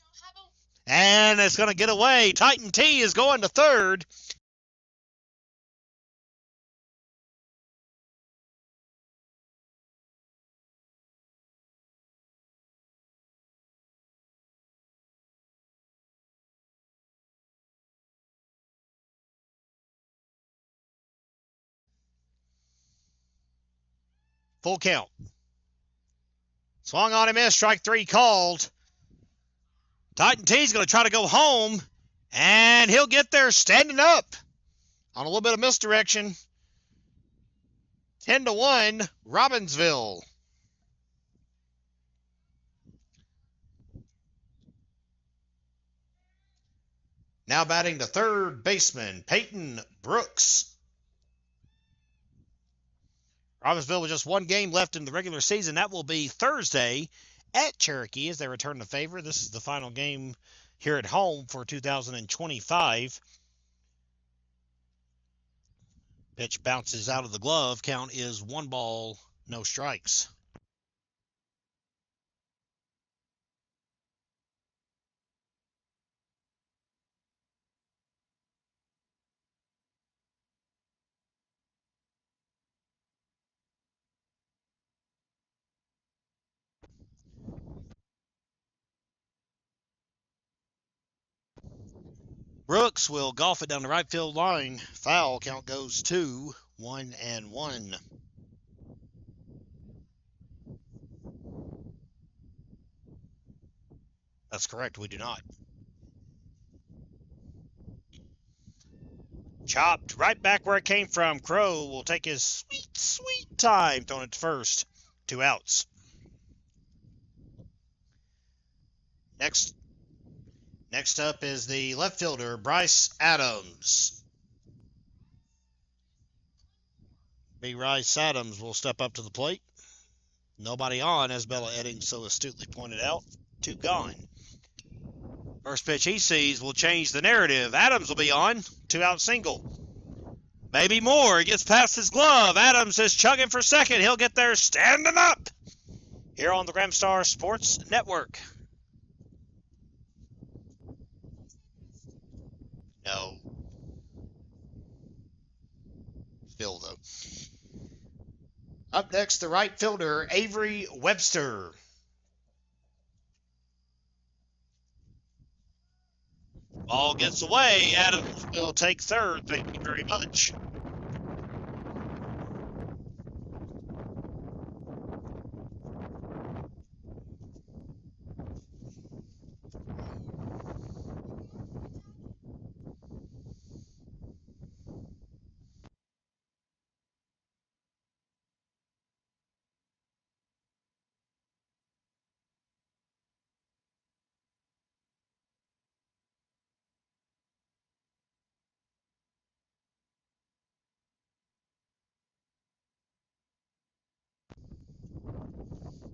And it's going to get away. Titan T is going to third. Full count. Swung on and missed. Strike 3 called. Titan T's going to try to go home, and he'll get there standing up on a little bit of misdirection. 10-1, Robbinsville. Now batting the third baseman, Peyton Brooks. Robbinsville with just 1 game left in the regular season. That will be Thursday at Cherokee as they return the favor. This is the final game here at home for 2025. Pitch bounces out of the glove. Count is 1 ball, no strikes. Brooks will golf it down the right field line. Foul. Count goes 2-1-1. That's correct. We do not. Chopped right back where it came from. Crow will take his sweet, sweet time throwing it to first. 2 outs. Next up is the left fielder, Bryce Adams. B. Rice Adams will step up to the plate. Nobody on, as Bella Eddings so astutely pointed out. 2 gone. First pitch he sees will change the narrative. Adams will be on. 2-out single. Maybe more. He gets past his glove. Adams is chugging for second. He'll get there standing up here on the Gramstar Sports Network. No. Phil, though. Up next, the right fielder, Avery Webster. Ball gets away. Adams will take third. Thank you very much.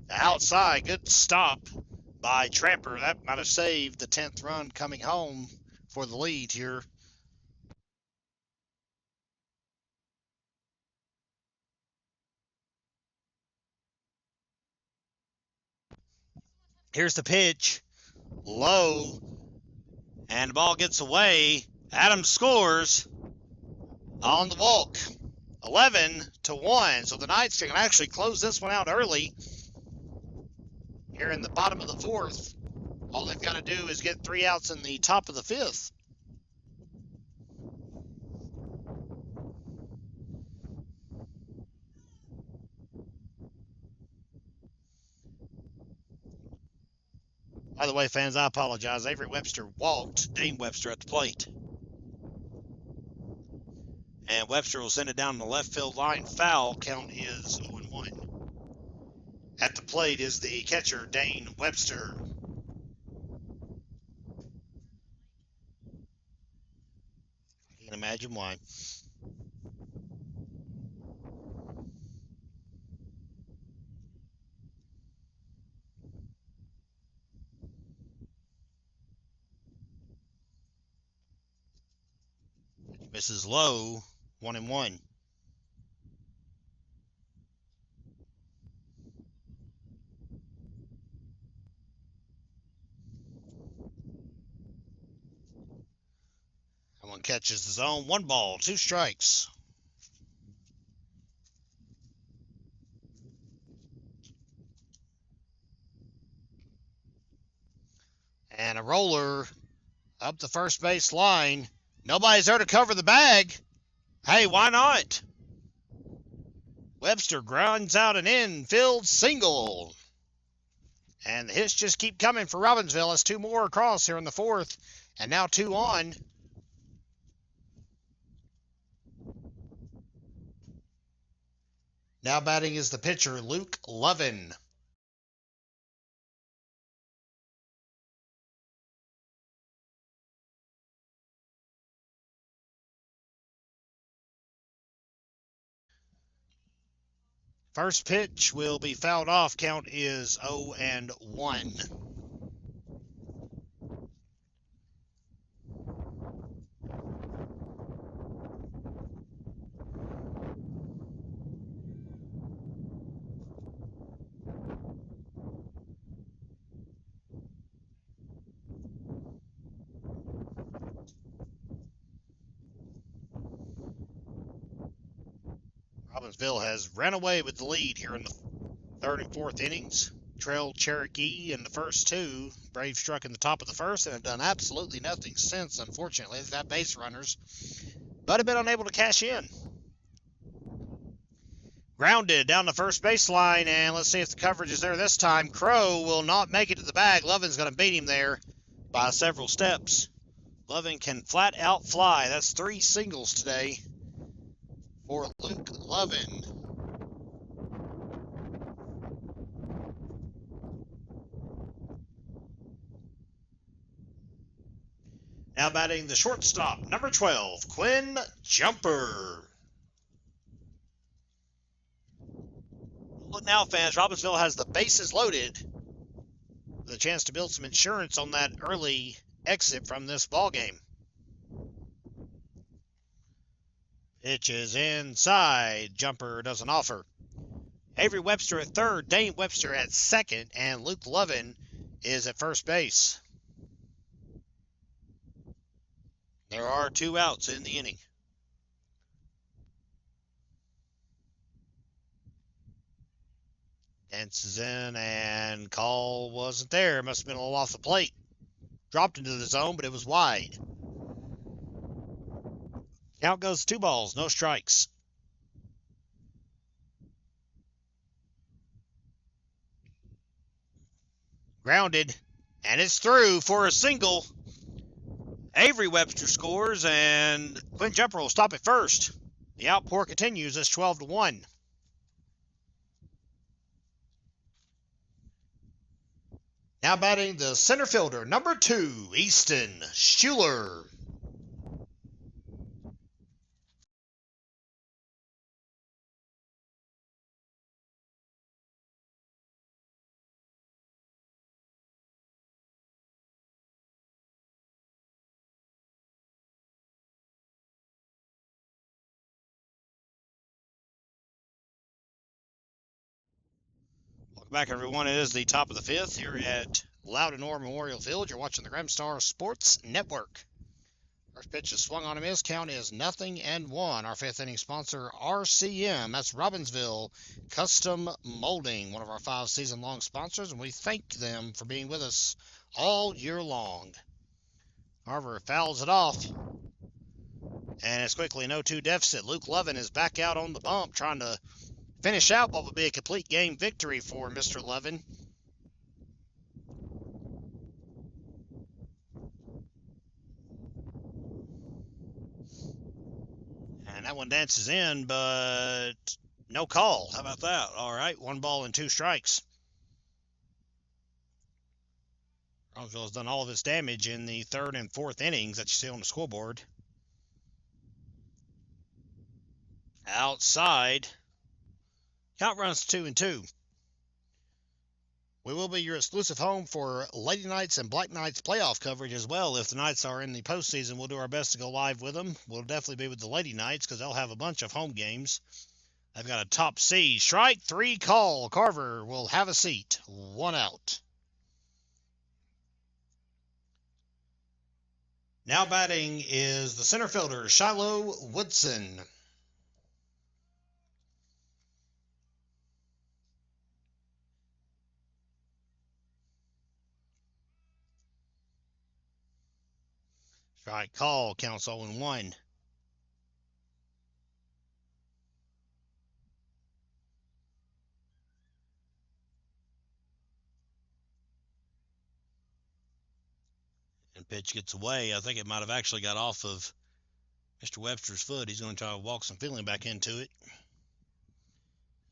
Outside, good stop by Tramper. That might have saved the 10th run coming home for the lead here. Here's the pitch. Low. And the ball gets away. Adams scores on the walk. 11-1. So the Knights can actually close this one out early. Here in the bottom of the 4th. All they've got to do is get 3 outs in the top of the 5th. By the way, fans, I apologize. Avery Webster walked Dane Webster at the plate. And Webster will send it down the left field line. Foul. Count is 0-1. At the plate is the catcher, Dane Webster. I can't imagine why. Misses low, 1-1. That one catches the zone. 1 ball, 2 strikes. And a roller up the first base line. Nobody's there to cover the bag. Hey, why not? Webster grounds out an infield single. And the hits just keep coming for Robbinsville. As 2 more across here in the 4th. And now 2 on. Now batting is the pitcher, Luke Lovin. First pitch will be fouled off. Count is 0-1. Robbinsville has ran away with the lead here in the 3rd and 4th innings. Trailed Cherokee in the first 2. Braves struck in the top of the 1st and have done absolutely nothing since, unfortunately. They've got base runners, but have been unable to cash in. Grounded down the first baseline, and let's see if the coverage is there this time. Crow will not make it to the bag. Lovin's going to beat him there by several steps. Lovin can flat out fly. That's 3 singles today for Luke Lovin. Now batting the shortstop, number 12, Quinn Jumper. Look now, fans, Robbinsville has the bases loaded with a chance to build some insurance on that early exit from this ball game. Pitch is inside. Jumper doesn't offer. Avery Webster at third, Dane Webster at second, and Luke Lovin is at first base. There are 2 outs in the inning. Dances in, and call wasn't there. Must have been a little off the plate. Dropped into the zone, but it was wide. Count goes 2 balls, no strikes. Grounded, and it's through for a single. Avery Webster scores, and Quinn Jumper will stop at first. The outpour continues. It's 12-1. Now batting the center fielder, number 2, Easton Schuler. Welcome back, everyone. It is the top of the 5th here at Loudon Orr Memorial Field. You're watching the Grimstar Sports Network. First pitch is swung on him. His count is 0-1. Our 5th inning sponsor, RCM. That's Robbinsville Custom Molding, one of our 5 season-long sponsors, and we thank them for being with us all year long. However, fouls it off, and it's quickly an 0-2 deficit. Luke Lovin is back out on the bump, trying to finish out what would be a complete game victory for Mr. Lovin. that one dances in, but no call. How about that? All right, 1 ball and 2 strikes. Robbinsville has done all of its damage in the 3rd and 4th innings that you see on the scoreboard. Outside. Count runs 2-2. We will be your exclusive home for Lady Knights and Black Knights playoff coverage as well. If the Knights are in the postseason, we'll do our best to go live with them. We'll definitely be with the Lady Knights because they'll have a bunch of home games. They've got a top C. Strike 3 call. Carver will have a seat. 1 out. Now batting is the center fielder, Shiloh Woodson. Strike call, counts 0-1. And pitch gets away. I think it might have actually got off of Mr. Webster's foot. He's going to try to walk some feeling back into it.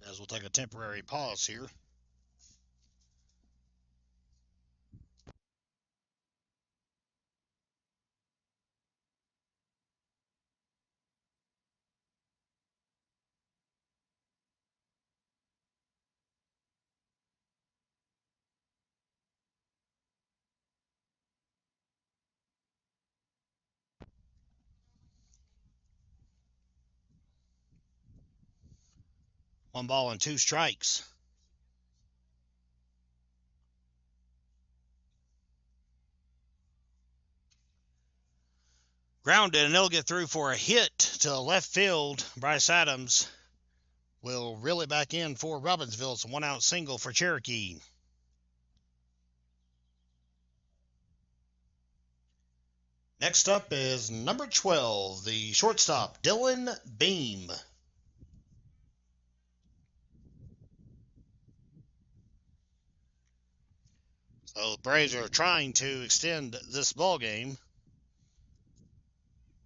As we'll take a temporary pause here. One ball and 2 strikes. Grounded, and it'll get through for a hit to left field. Bryce Adams will reel it back in for Robbinsville. It's a 1-out single for Cherokee. Next up is number 12, the shortstop, Dylan Beam. So the Braves are trying to extend this ball game.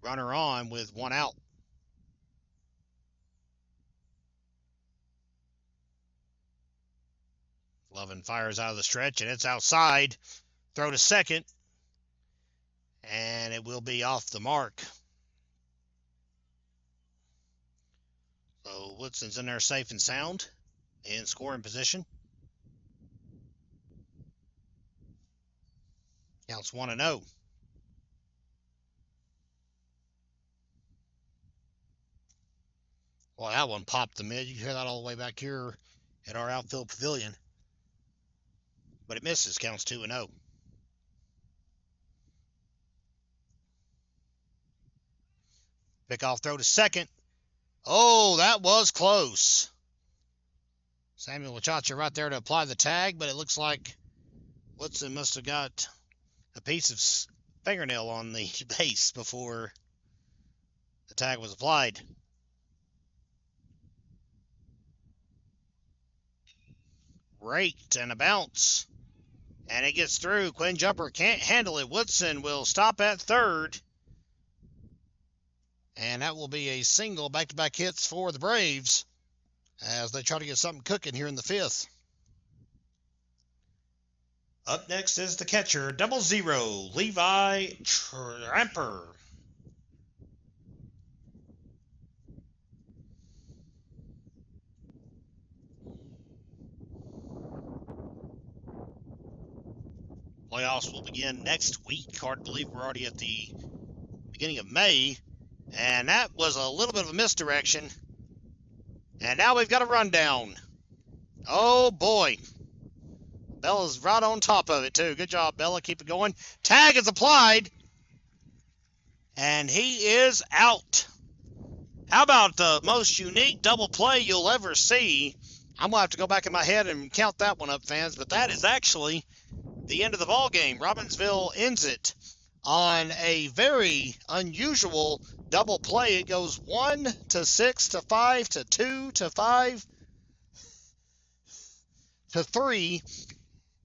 Runner on with 1 out. Lovin fires out of the stretch, and it's outside. Throw to second, and it will be off the mark. So Woodson's in there safe and sound in scoring position. Counts 1-0. Well, that one popped the mid. You can hear that all the way back here at our outfield pavilion. But it misses. Counts 2-0. Pickoff throw to second. Oh, that was close. Samuel Wachacha right there to apply the tag, but it looks like Woodson must have got a piece of fingernail on the base before the tag was applied. Raked and a bounce. And it gets through. Quinn Jumper can't handle it. Woodson will stop at third. And that will be a single, back-to-back hits for the Braves as they try to get something cooking here in the 5th. Up next is the catcher, 0-0, Levi Tramper. Playoffs will begin next week. Hard to believe we're already at the beginning of May. And that was a little bit of a misdirection. And now we've got a rundown. Oh, boy. Bella's right on top of it, too. Good job, Bella. Keep it going. Tag is applied. And he is out. How about the most unique double play you'll ever see? I'm going to have to go back in my head and count that one up, fans. But that is actually the end of the ball game. Robbinsville ends it on a very unusual double play. It goes 1 to 6 to 5 to 2 to 5 to 3.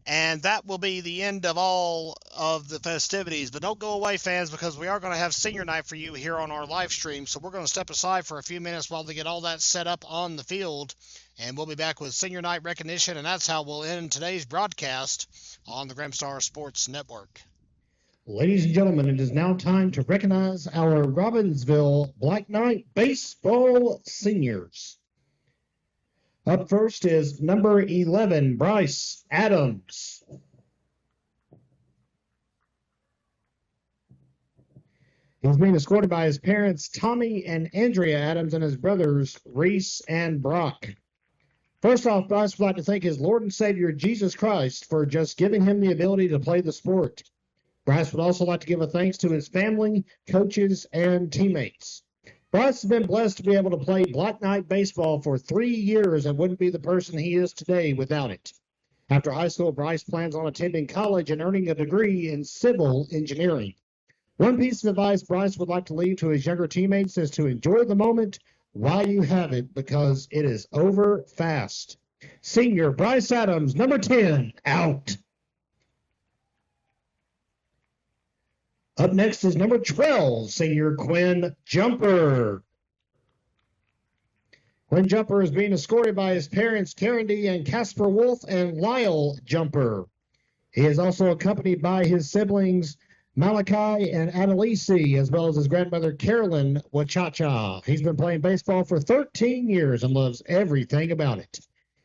And that will be the end of all of the festivities. But don't go away, fans, because we are going to have senior night for you here on our live stream. So we're going to step aside for a few minutes while they get all that set up on the field. And we'll be back with senior night recognition. And that's how we'll end today's broadcast on the Grimstar Sports Network. Ladies and gentlemen, it is now time to recognize our Robbinsville Black Knight baseball seniors. Up first is number 11, Bryce Adams. He's being escorted by his parents, Tommy and Andrea Adams, and his brothers, Reese and Brock. First off, Bryce would like to thank his Lord and Savior, Jesus Christ, for just giving him the ability to play the sport. Bryce would also like to give a thanks to his family, coaches, and teammates. Bryce has been blessed to be able to play Black Knight baseball for 3 years and wouldn't be the person he is today without it. After high school, Bryce plans on attending college and earning a degree in civil engineering. One piece of advice Bryce would like to leave to his younger teammates is to enjoy the moment while you have it, because it is over fast. Senior Bryce Adams, number 10, out. Up next is number 12, senior Quinn Jumper. Quinn Jumper is being escorted by his parents, Carandy and Casper Wolf, and Lyle Jumper. He is also accompanied by his siblings, Malachi and Annalise, as well as his grandmother, Carolyn Wachacha. He's been playing baseball for 13 years and loves everything about it.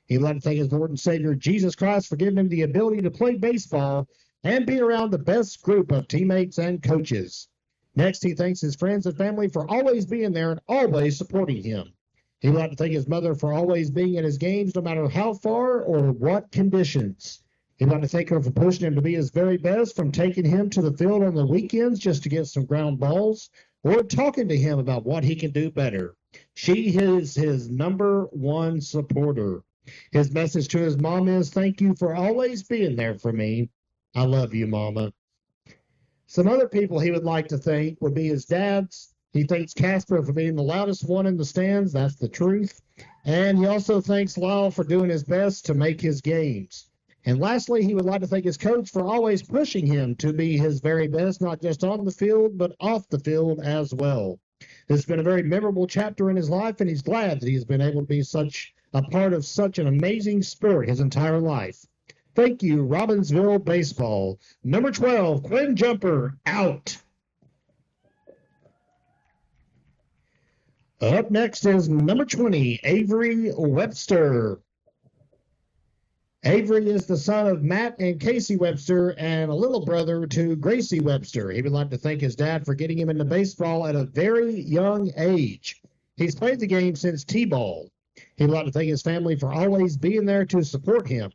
He'd like to thank his Lord and Savior, Jesus Christ, for giving him the ability to play baseball and be around the best group of teammates and coaches. Next, he thanks his friends and family for always being there and always supporting him. He'd like to thank his mother for always being at his games no matter how far or what conditions. He'd like to thank her for pushing him to be his very best, from taking him to the field on the weekends just to get some ground balls, or talking to him about what he can do better. She is his number one supporter. His message to his mom is, thank you for always being there for me. I love you, Mama. Some other people he would like to thank would be his dads. He thanks Casper for being the loudest one in the stands. That's the truth. And he also thanks Lyle for doing his best to make his games. And lastly, he would like to thank his coach for always pushing him to be his very best, not just on the field, but off the field as well. This has been a very memorable chapter in his life, and he's glad that he's been able to be such a part of such an amazing sport his entire life. Thank you, Robbinsville Baseball. Number 12, Quinn Jumper, out. Up next is number 20, Avery Webster. Avery is the son of Matt and Casey Webster and a little brother to Gracie Webster. He would like to thank his dad for getting him into baseball at a very young age. He's played the game since T-ball. He would like to thank his family for always being there to support him.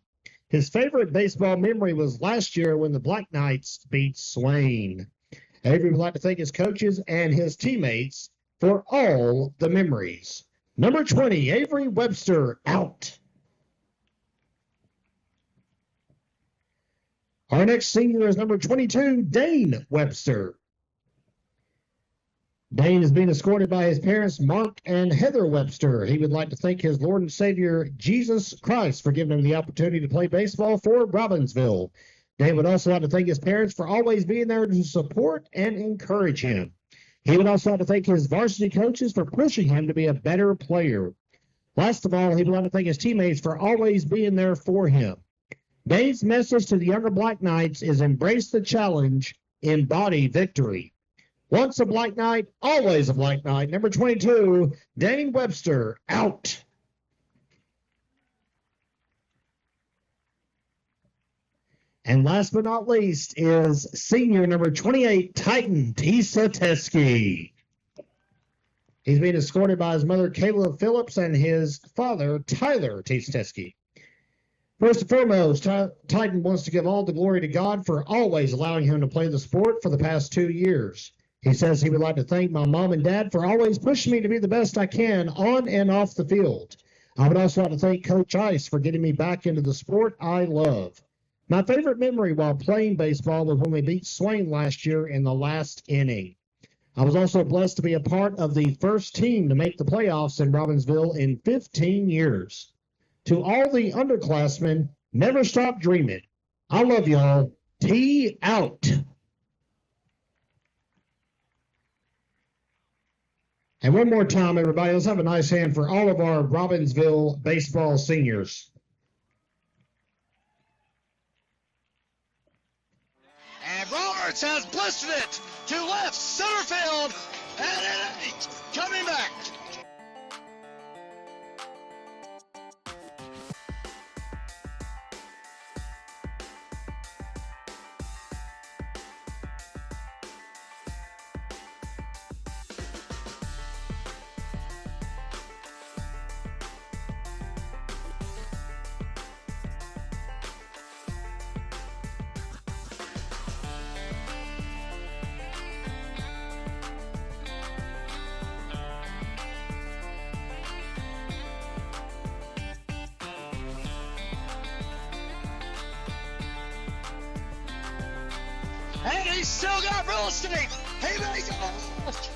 His favorite baseball memory was last year when the Black Knights beat Swain. Avery would like to thank his coaches and his teammates for all the memories. Number 20, Avery Webster, out. Our next senior is number 22, Dane Webster. Dane is being escorted by his parents, Mark and Heather Webster. He would like to thank his Lord and Savior, Jesus Christ, for giving him the opportunity to play baseball for Robbinsville. Dane would also like to thank his parents for always being there to support and encourage him. He would also like to thank his varsity coaches for pushing him to be a better player. Last of all, he would like to thank his teammates for always being there for him. Dane's message to the younger Black Knights is embrace the challenge, embody victory. Once a Black Knight, always a Black Knight. Number 22, Dane Webster, out. And last but not least is senior number 28, Titan Tisa Teskey. He's being escorted by his mother, Kayla Phillips, and his father, Tyler Teskey. First and foremost, Titan wants to give all the glory to God for always allowing him to play the sport for the past 2 years. He says he would like to thank my mom and dad for always pushing me to be the best I can on and off the field. I would also like to thank Coach Ice for getting me back into the sport I love. My favorite memory while playing baseball was when we beat Swain last year in the last inning. I was also blessed to be a part of the first team to make the playoffs in Robbinsville in 15 years. To all the underclassmen, never stop dreaming. I love y'all. Tee out. And one more time, everybody, let's have a nice hand for all of our Robbinsville baseball seniors. And Roberts has blistered it to left center field, and it ain't coming back. And he's still got real estate. He may go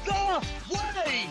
the way.